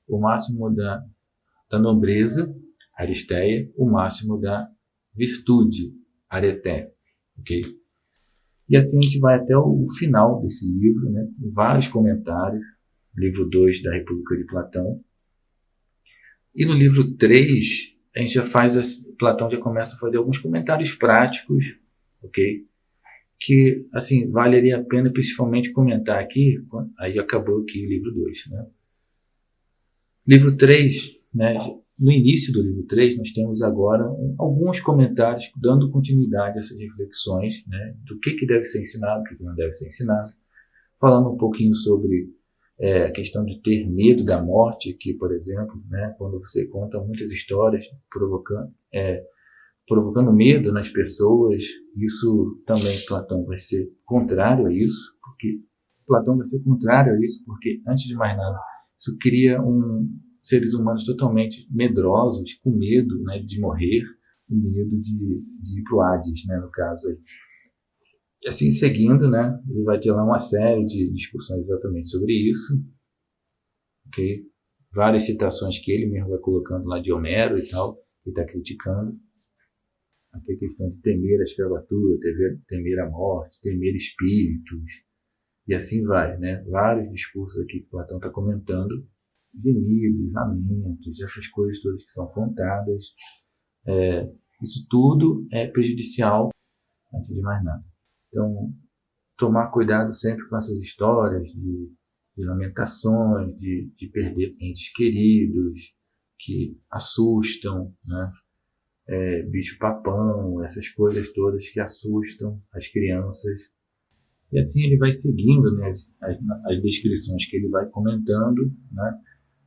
S1: o máximo da nobreza, aristeia, o máximo da virtude, areté, ok? E assim a gente vai até o final desse livro, né? Com vários comentários, livro 2 da República de Platão. E no livro 3, a gente Platão já começa a fazer alguns comentários práticos, ok? Que, assim, valeria a pena principalmente comentar aqui, aí acabou aqui o livro 2, né? Livro 3, né? No início do livro 3, nós temos agora alguns comentários dando continuidade a essas reflexões, né? Do que deve ser ensinado, o que não deve ser ensinado, falando um pouquinho sobre a questão de ter medo da morte, que, por exemplo, né, quando você conta muitas histórias provocando medo nas pessoas, isso também Platão vai ser contrário a isso, porque antes de mais nada, isso cria seres humanos totalmente medrosos, com medo, né, de morrer, com medo de ir para o Hades, né, no caso aí. E assim seguindo, né, ele vai ter lá uma série de discussões exatamente sobre isso, ok? Várias citações que ele mesmo vai colocando lá de Homero e tal, que está criticando. Aqui a questão de temer a escravatura, temer a morte, temer espíritos, e assim vai, né? Vários discursos aqui que Platão está comentando, gemidos, lamentos, essas coisas todas que são contadas. Isso tudo é prejudicial, antes de mais nada. Então, tomar cuidado sempre com essas histórias de lamentações, de perder entes queridos, que assustam, né? Bicho-papão, essas coisas todas que assustam as crianças. E assim ele vai seguindo, né, as descrições que ele vai comentando, né,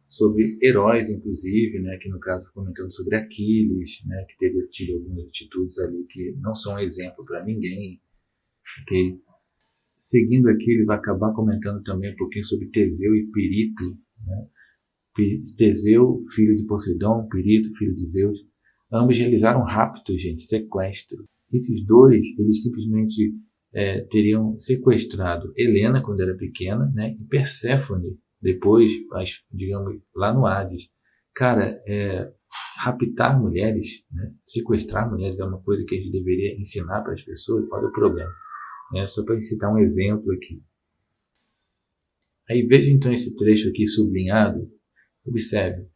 S1: sobre heróis, inclusive, né, que no caso comentando sobre Aquiles, né, que teria tido algumas atitudes ali que não são exemplo para ninguém. Okay? Seguindo aqui, ele vai acabar comentando também um pouquinho sobre Teseu e Pirito, né? Teseu, filho de Poseidon, Pirito, filho de Zeus, ambos realizaram rapto, gente, sequestro. Esses dois, eles simplesmente teriam sequestrado Helena quando era pequena, né, e Perséfone depois, digamos, lá no Hades. Cara, raptar mulheres, né, sequestrar mulheres é uma coisa que a gente deveria ensinar para as pessoas. Olha o problema. Só para citar um exemplo aqui. Aí veja então esse trecho aqui sublinhado, Observe,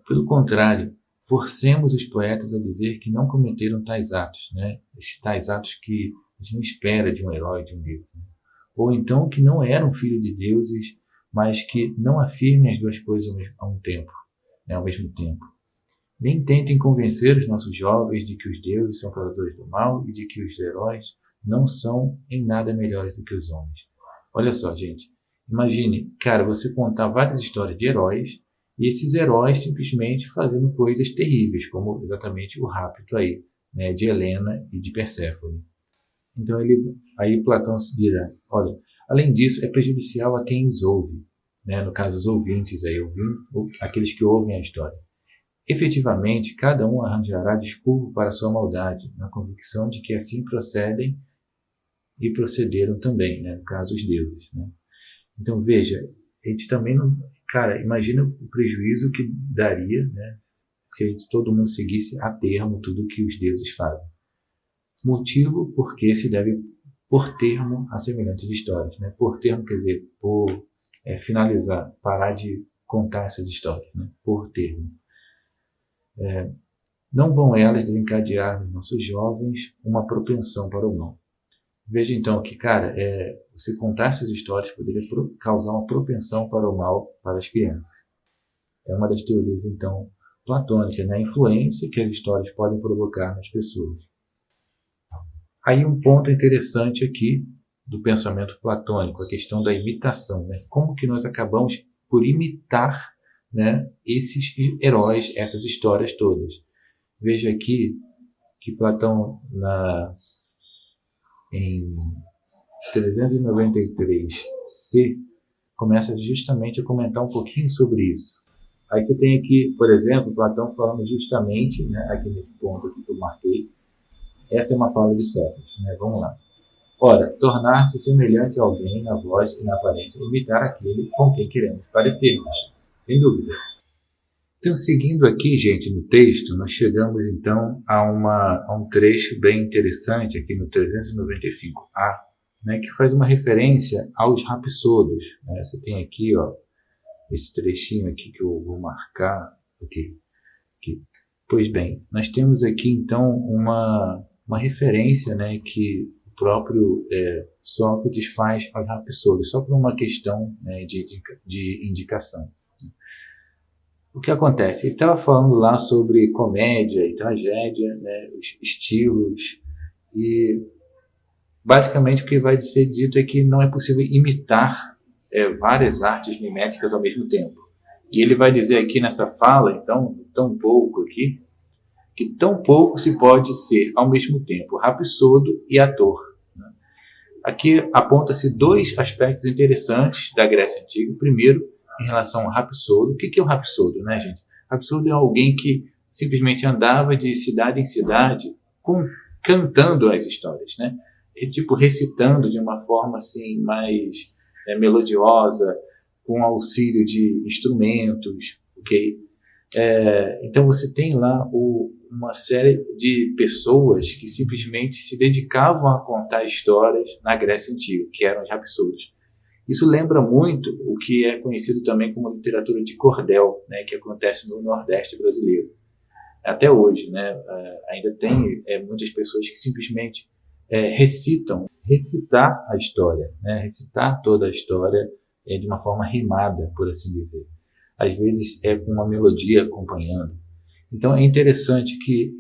S1: pelo contrário, forcemos os poetas a dizer que não cometeram tais atos, né? Esses tais atos que a gente não espera de um herói, de um deus. Né? Ou então que não eram filhos de deuses, mas que não afirmem as duas coisas ao mesmo tempo. Nem tentem convencer os nossos jovens de que os deuses são causadores do mal e de que os heróis não são em nada melhores do que os homens. Olha só, gente. Imagine, cara, você contar várias histórias de heróis e esses heróis simplesmente fazendo coisas terríveis, como exatamente o rapto aí, né, de Helena e de Perséfone. Então aí Platão se dirá, olha, além disso é prejudicial a quem os ouve, né, no caso os ouvintes aí, aqueles que ouvem a história. Efetivamente, cada um arranjará desculpa para sua maldade, na convicção de que assim procedem e procederam também, né, no caso os deuses. Né? Então veja, a gente também não... Cara, imagina o prejuízo que daria, né, se todo mundo seguisse a termo tudo que os deuses fazem. Motivo porque se deve por termo a semelhantes histórias. Né? Por termo quer dizer por finalizar, parar de contar essas histórias. Né? Por termo. Não vão elas desencadear nos nossos jovens uma propensão para o mal. Veja então que, cara, você contar essas histórias poderia causar uma propensão para o mal para as crianças. É uma das teorias, então, platônicas, né? A influência que as histórias podem provocar nas pessoas. Aí um ponto interessante aqui do pensamento platônico, a questão da imitação. Né? Como que nós acabamos por imitar, né, esses heróis, essas histórias todas. Veja aqui que Platão, em 393c, começa justamente a comentar um pouquinho sobre isso. Aí você tem aqui, por exemplo, Platão falando justamente, né, aqui nesse ponto aqui que eu marquei, essa é uma fala de Sócrates, né? Vamos lá. Ora, tornar-se semelhante a alguém na voz e na aparência, imitar aquele com quem queremos parecermos, sem dúvida. Então, seguindo aqui, gente, no texto, nós chegamos então a um trecho bem interessante aqui no 395a, né, que faz uma referência aos rapsodos. Né? Você tem aqui, ó, esse trechinho aqui que eu vou marcar aqui. Pois bem, nós temos aqui então uma referência, né, que o próprio Sócrates faz aos rapsodos, só por uma questão, né, de indicação. O que acontece? Ele estava falando lá sobre comédia e tragédia, né, os estilos, e basicamente o que vai ser dito é que não é possível imitar várias artes miméticas ao mesmo tempo. E ele vai dizer aqui nessa fala, então, tão pouco aqui, que tão pouco se pode ser ao mesmo tempo rapsodo e ator. Né? Aqui aponta-se dois aspectos interessantes da Grécia Antiga. Primeiro, em relação ao rapsodo. O que é o rapsodo, né, gente? Rapsodo é alguém que simplesmente andava de cidade em cidade cantando as histórias, né? E, tipo, recitando de uma forma assim mais melodiosa, com auxílio de instrumentos, ok? Então você tem lá uma série de pessoas que simplesmente se dedicavam a contar histórias na Grécia Antiga, que eram os rapsodos. Isso lembra muito o que é conhecido também como literatura de cordel, né, que acontece no Nordeste brasileiro. Até hoje, né, ainda tem muitas pessoas que simplesmente recitar a história, né, recitar toda a história de uma forma rimada, por assim dizer. Às vezes com uma melodia acompanhando. Então é interessante que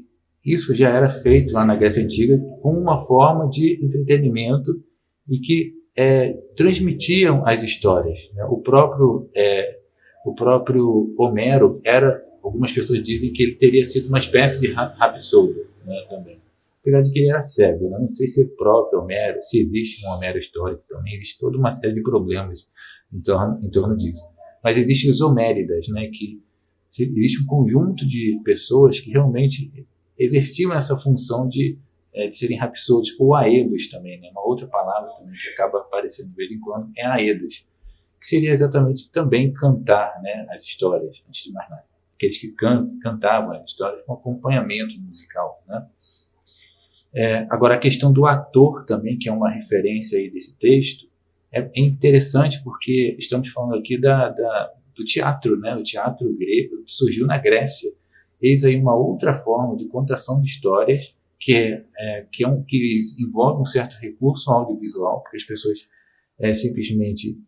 S1: isso já era feito lá na Grécia Antiga como uma forma de entretenimento e que transmitiam as histórias. Né? O próprio Homero algumas pessoas dizem que ele teria sido uma espécie de rapsodo, né, também. Apesar de que ele era cego, né? Não sei se é próprio Homero, se existe um Homero histórico também, existe toda uma série de problemas em torno disso. Mas existem os homéridas, né, que existe um conjunto de pessoas que realmente exerciam essa função de serem rapsodos, ou aedos também, né? Uma outra palavra também que acaba aparecendo de vez em quando é aedos, que seria exatamente também cantar, né, as histórias, antes de mais nada. Aqueles que cantavam as histórias com acompanhamento musical. Né? Agora, a questão do ator também, que é uma referência aí desse texto, é interessante porque estamos falando aqudo do teatro, né? O teatro grego surgiu na Grécia. Eis aí uma outra forma de contação de histórias que envolve um certo recurso audiovisual, porque as pessoas simplesmente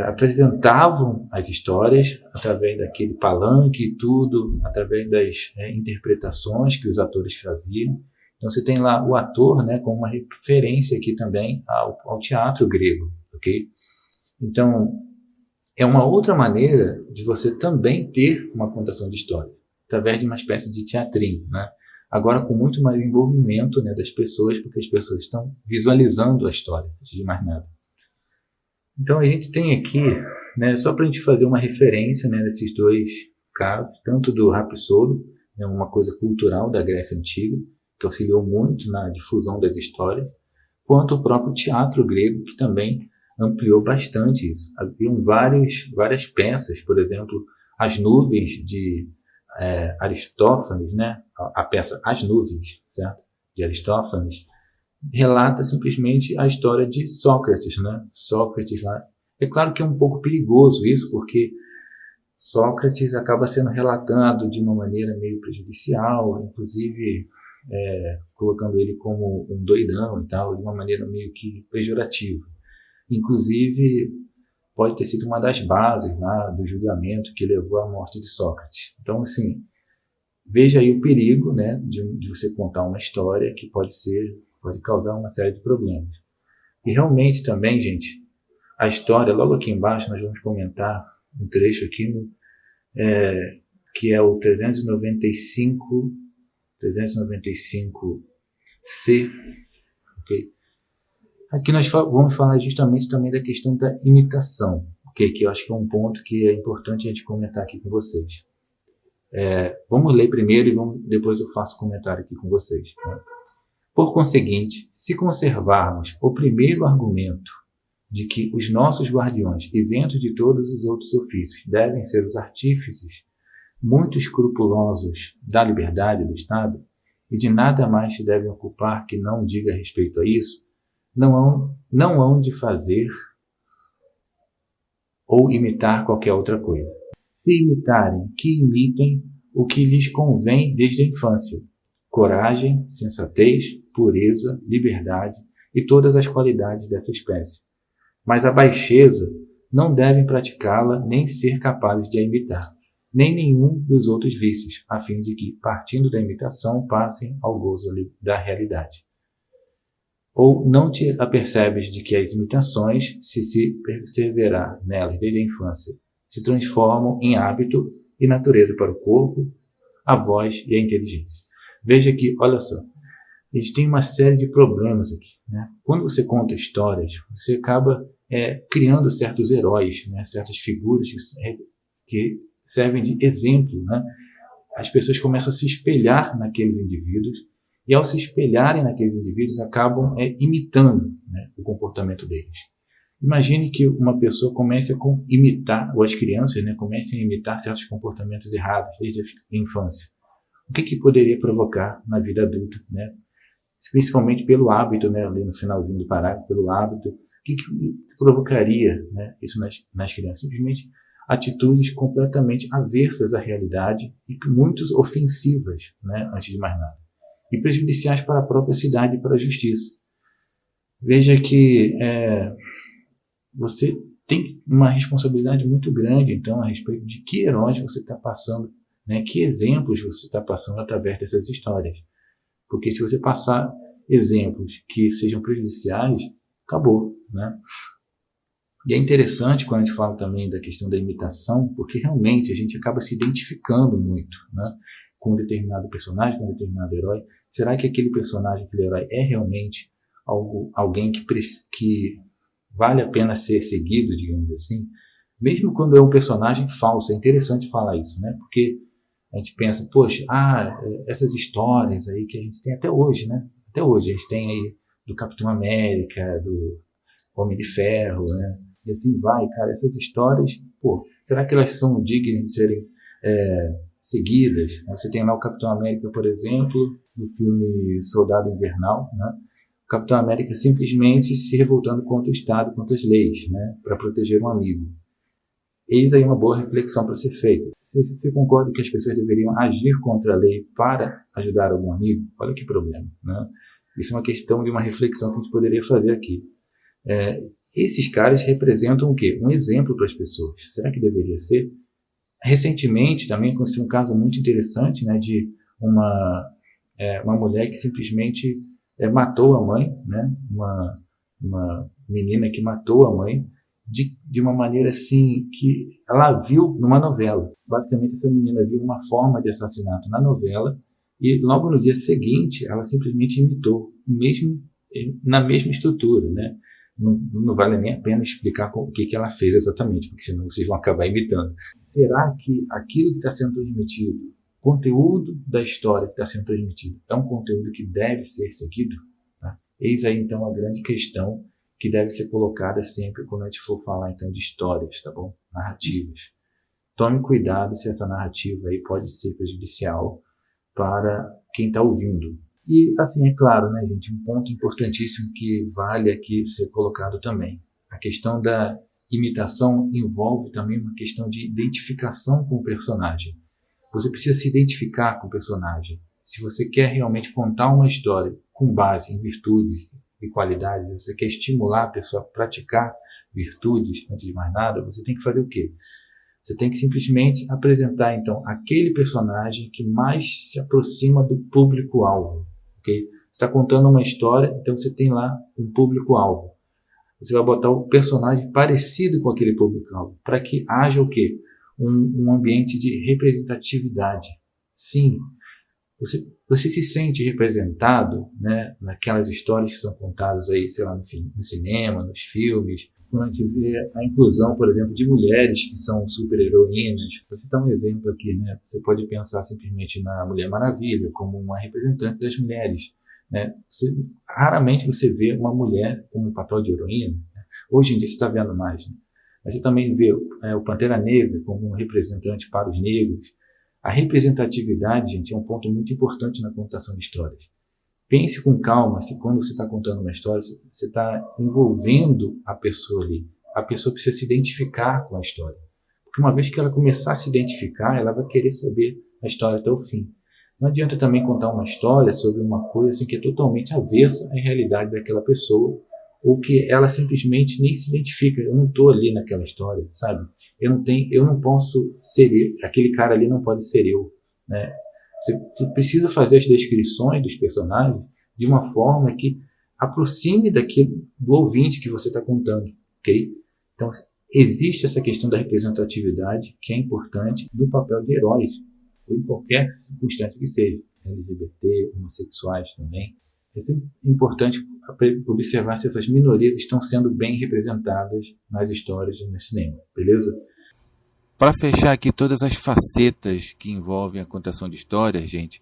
S1: apresentavam as histórias através daquele palanque e tudo, através das interpretações que os atores faziam. Então você tem lá o ator, né, como uma referência aqui também ao teatro grego, ok? Então é uma outra maneira de você também ter uma contação de história, através de uma espécie de teatrinho, né? Agora com muito mais envolvimento, né, das pessoas, porque as pessoas estão visualizando a história, antes de mais nada. Então a gente tem aqui, né, só para a gente fazer uma referência, né, nesses dois casos, tanto do Rapsódo, né, uma coisa cultural da Grécia Antiga, que auxiliou muito na difusão das histórias, quanto o próprio teatro grego, que também ampliou bastante isso. Haviam várias peças, por exemplo, As Nuvens de Aristófanes, né, a peça As Nuvens, certo? De Aristófanes, relata simplesmente a história de Sócrates, né? Sócrates lá. É claro que é um pouco perigoso isso, porque Sócrates acaba sendo relatado de uma maneira meio prejudicial, inclusive colocando ele como um doidão e tal, de uma maneira meio que pejorativa. Inclusive, pode ter sido uma das bases lá do julgamento que levou à morte de Sócrates. Então, assim, veja aí o perigo, né, de você contar uma história que pode causar uma série de problemas. E realmente também, gente, a história, logo aqui embaixo, nós vamos comentar um trecho aqui, que é o 395C, ok? Aqui nós vamos falar justamente também da questão da imitação, okay? Que eu acho que é um ponto que é importante a gente comentar aqui com vocês. Vamos ler primeiro e depois eu faço comentário aqui com vocês, né? Por conseguinte, se conservarmos o primeiro argumento de que os nossos guardiões, isentos de todos os outros ofícios, devem ser os artífices muito escrupulosos da liberdade do Estado, e de nada mais se devem ocupar que não diga respeito a isso, não hão de fazer ou imitar qualquer outra coisa. Se imitarem, que imitem o que lhes convém desde a infância: coragem, sensatez, pureza, liberdade e todas as qualidades dessa espécie. Mas a baixeza não devem praticá-la nem ser capazes de a imitar, nem nenhum dos outros vícios, a fim de que, partindo da imitação, passem ao gozo da realidade. Ou não te apercebes de que as imitações, se perseverar nelas desde a infância, se transformam em hábito e natureza para o corpo, a voz e a inteligência. Veja que, olha só, a gente tem uma série de problemas aqui, né? Quando você conta histórias, você acaba criando certos heróis, né? Certas figuras que servem de exemplo, né? As pessoas começam a se espelhar naqueles indivíduos e, ao se espelharem naqueles indivíduos, acabam imitando, né, o comportamento deles. Imagine que uma pessoa comece a imitar, ou as crianças, né, comecem a imitar certos comportamentos errados desde a infância. O que poderia provocar na vida adulta, né? Principalmente pelo hábito, né, ali no finalzinho do parágrafo, pelo hábito. O que provocaria, né, isso nas crianças? Simplesmente atitudes completamente aversas à realidade e muito ofensivas, né, antes de mais nada, e prejudiciais para a própria cidade e para a justiça. Veja que você tem uma responsabilidade muito grande, então, a respeito de que heróis você está passando, né, que exemplos você está passando através dessas histórias. Porque se você passar exemplos que sejam prejudiciais, acabou, né? E é interessante quando a gente fala também da questão da imitação, porque realmente a gente acaba se identificando muito, né, com um determinado personagem, com um determinado herói. Será que aquele personagem, aquele herói é realmente alguém que vale a pena ser seguido, digamos assim? Mesmo quando é um personagem falso, é interessante falar isso, né? Porque a gente pensa, poxa, essas histórias aí que a gente tem até hoje, né? Até hoje a gente tem aí do Capitão América, do Homem de Ferro, né? E assim vai, cara. Essas histórias, será que elas são dignas de serem seguidas? Você tem lá o Capitão América, por exemplo, no filme Soldado Invernal, né? O Capitão América simplesmente se revoltando contra o Estado, contra as leis, né? Para proteger um amigo. Eis aí uma boa reflexão para ser feita. Você concorda que as pessoas deveriam agir contra a lei para ajudar algum amigo? Olha que problema, né? Isso é uma questão de uma reflexão que a gente poderia fazer aqui. Esses caras representam o quê? Um exemplo para as pessoas. Será que deveria ser? Recentemente também aconteceu um caso muito interessante, né, de uma mulher que simplesmente matou a mãe, né, uma menina que matou a mãe de uma maneira assim que ela viu numa novela. Basicamente essa menina viu uma forma de assassinato na novela e logo no dia seguinte ela simplesmente imitou na mesma estrutura, né? Não vale nem a pena explicar o que ela fez exatamente, porque senão vocês vão acabar imitando. Será que aquilo que está sendo transmitido, o conteúdo da história que está sendo transmitido, é um conteúdo que deve ser seguido? Tá? Eis aí então a grande questão que deve ser colocada sempre quando a gente for falar então de histórias, tá bom? Narrativas. Tome cuidado se essa narrativa aí pode ser prejudicial para quem está ouvindo. E, assim, é claro, né, gente, um ponto importantíssimo que vale aqui ser colocado também. A questão da imitação envolve também uma questão de identificação com o personagem. Você precisa se identificar com o personagem. Se você quer realmente contar uma história com base em virtudes e qualidades, você quer estimular a pessoa a praticar virtudes, antes de mais nada, você tem que fazer o quê? Você tem que simplesmente apresentar, então, aquele personagem que mais se aproxima do público-alvo. Okay? Você está contando uma história, então você tem lá um público-alvo. Você vai botar o personagem parecido com aquele público-alvo, para que haja o quê? Um ambiente de representatividade. Sim, você se sente representado, né, naquelas histórias que são contadas aí, sei lá, no cinema, nos filmes, quando a gente vê a inclusão, por exemplo, de mulheres que são super-heroínas. Para citar um exemplo aqui, né, você pode pensar simplesmente na Mulher Maravilha como uma representante das mulheres. Né? Raramente você vê uma mulher com um papel de heroína. Né? Hoje em dia você está vendo mais. Né? Mas você também vê o Pantera Negra como um representante para os negros. A representatividade, gente, é um ponto muito importante na contação de histórias. Pense com calma se quando você está contando uma história, você está envolvendo a pessoa ali. A pessoa precisa se identificar com a história. Porque uma vez que ela começar a se identificar, ela vai querer saber a história até o fim. Não adianta também contar uma história sobre uma coisa assim, que é totalmente avessa à realidade daquela pessoa, ou que ela simplesmente nem se identifica. Eu não estou ali naquela história, sabe? Eu não posso ser eu, aquele cara ali não pode ser eu, né? Você precisa fazer as descrições dos personagens de uma forma que aproxime do ouvinte que você está contando, ok? Então, existe essa questão da representatividade, que é importante, do papel de heróis, ou em qualquer circunstância que seja, LGBT, homossexuais também. É sempre importante observar se essas minorias estão sendo bem representadas nas histórias e no cinema, beleza?
S2: Para fechar aqui todas as facetas que envolvem a contação de histórias, gente,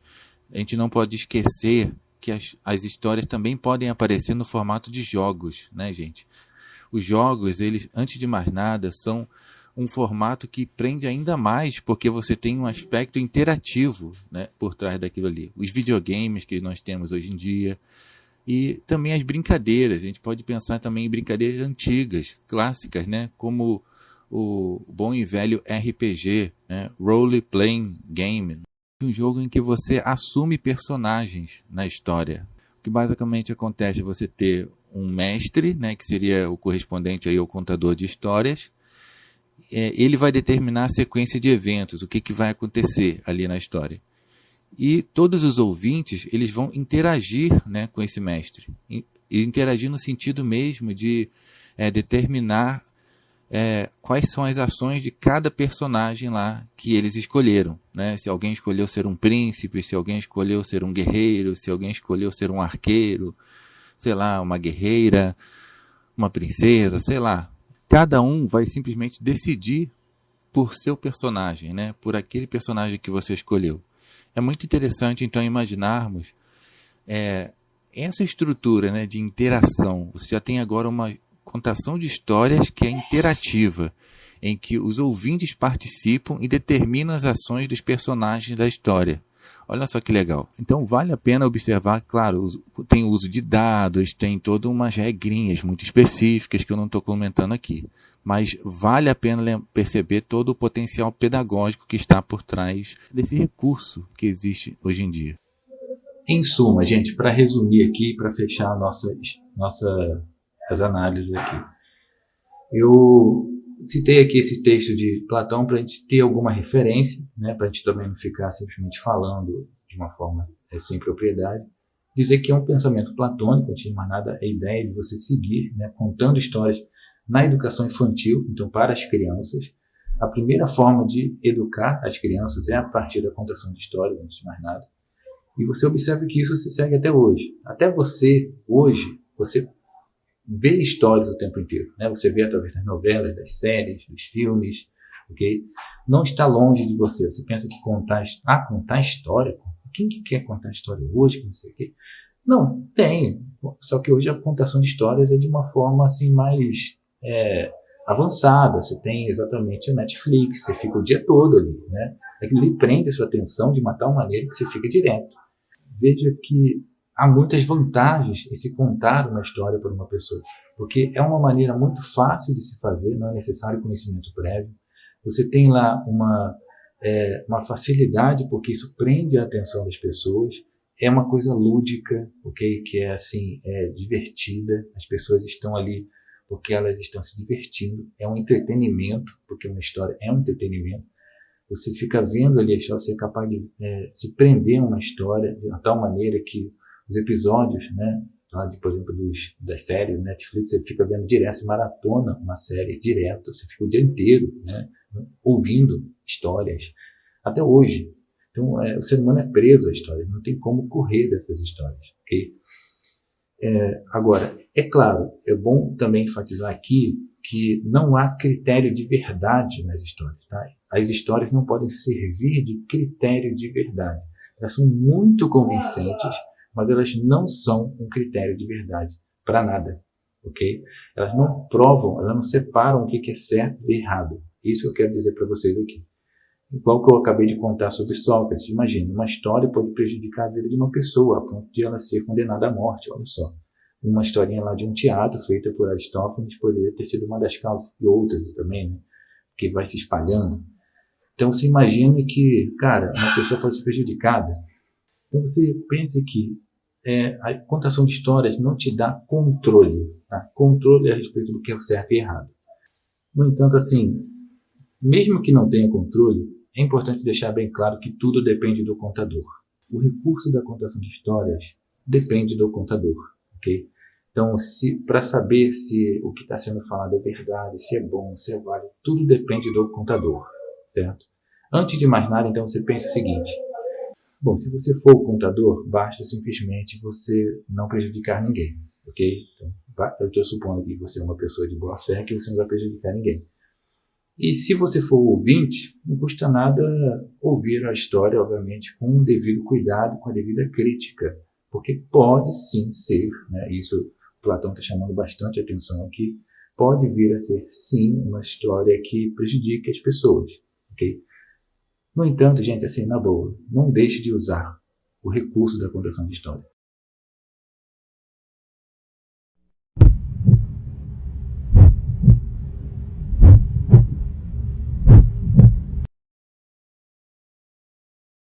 S2: a gente não pode esquecer que as histórias também podem aparecer no formato de jogos, né, gente? Os jogos, eles, antes de mais nada, são um formato que prende ainda mais, porque você tem um aspecto interativo, né, por trás daquilo ali. Os videogames que nós temos hoje em dia, e também as brincadeiras. A gente pode pensar também em brincadeiras antigas, clássicas, né, como o bom e velho RPG, né? Role Playing Game, um jogo em que você assume personagens na história. O que basicamente acontece é você ter um mestre, né, que seria o correspondente aí ao contador de histórias. Ele vai determinar a sequência de eventos, o que vai acontecer ali na história. E todos os ouvintes, eles vão interagir, né, com esse mestre. E interagir no sentido mesmo de determinar quais são as ações de cada personagem lá que eles escolheram, né? Se alguém escolheu ser um príncipe, se alguém escolheu ser um guerreiro, se alguém escolheu ser um arqueiro, sei lá, uma guerreira, uma princesa, sei lá. Cada um vai simplesmente decidir por seu personagem, né? Por aquele personagem que você escolheu. É muito interessante, então, imaginarmos essa estrutura, né, de interação. Você já tem agora uma contação de histórias que é interativa, em que os ouvintes participam e determinam as ações dos personagens da história. Olha só que legal. Então vale a pena observar, claro, tem o uso de dados, tem todas umas regrinhas muito específicas que eu não estou comentando aqui. mas vale a pena perceber todo o potencial pedagógico que está por trás desse recurso que existe hoje em dia.
S1: Em suma, gente, para resumir aqui, para fechar as análises aqui, eu citei aqui esse texto de Platão para a gente ter alguma referência, né, para a gente também não ficar simplesmente falando de uma forma sem propriedade. Dizer que é um pensamento platônico, antes de mais nada, a ideia de você seguir, né, contando histórias na educação infantil, então para as crianças. A primeira forma de educar as crianças é a partir da contação de histórias, antes de mais nada. E você observa que isso se segue até hoje. Até você, hoje, você vê histórias o tempo inteiro, né? Você vê através das novelas, das séries, dos filmes, ok? Não está longe de você. Você pensa que contar história? Quem que quer contar história hoje? Que não sei o quê. Não, tem. Só que hoje a contação de histórias é de uma forma assim mais avançada. Você tem exatamente a Netflix, você fica o dia todo ali, né? Aquilo ali prende a sua atenção de uma tal maneira que você fica direto. Veja que há muitas vantagens em se contar uma história para uma pessoa, porque é uma maneira muito fácil de se fazer, não é necessário conhecimento prévio. Você tem lá uma facilidade, porque isso prende a atenção das pessoas. É uma coisa lúdica, ok? Que é assim, divertida. As pessoas estão ali porque elas estão se divertindo. É um entretenimento, porque uma história é um entretenimento. Você fica vendo ali a história, você é capaz de se prender a uma história de uma tal maneira que os episódios, né, lá de, por exemplo, das séries Netflix, você fica vendo direto, você maratona uma série direto, você fica o dia inteiro, né, ouvindo histórias, até hoje. Então, o ser humano é preso a histórias, não tem como correr dessas histórias, ok? Agora, é claro, é bom também enfatizar aqui que não há critério de verdade nas histórias, tá? As histórias não podem servir de critério de verdade. Elas são muito convincentes, mas elas não são um critério de verdade para nada, ok? Elas não provam, elas não separam o que é certo e errado. Isso que eu quero dizer para vocês aqui. Igual que eu acabei de contar sobre Sócrates. Imagine, uma história pode prejudicar a vida de uma pessoa a ponto de ela ser condenada à morte. Olha só. Uma historinha lá de um teatro feita por Aristófanes poderia ter sido uma das causas, e outras também, né? Que vai se espalhando. Então você imagina que, cara, uma pessoa pode ser prejudicada. Então você pense que a contação de histórias não te dá controle, tá? Controle a respeito do que é o certo e errado. No entanto, assim, mesmo que não tenha controle, é importante deixar bem claro que tudo depende do contador. O recurso da contação de histórias depende do contador, ok? Então, para saber se o que está sendo falado é verdade, se é bom, se é válido, tudo depende do contador, certo? Antes de mais nada, então, você pensa o seguinte: bom, se você for o contador, basta simplesmente você não prejudicar ninguém, ok? Então, eu estou supondo que você é uma pessoa de boa fé, que você não vai prejudicar ninguém. E se você for ouvinte, não custa nada ouvir a história, obviamente, com o devido cuidado, com a devida crítica, porque pode sim ser, né, isso Platão está chamando bastante atenção aqui, pode vir a ser sim uma história que prejudique as pessoas, ok? No entanto, gente, assim, na boa, não deixe de usar o recurso da contação de história.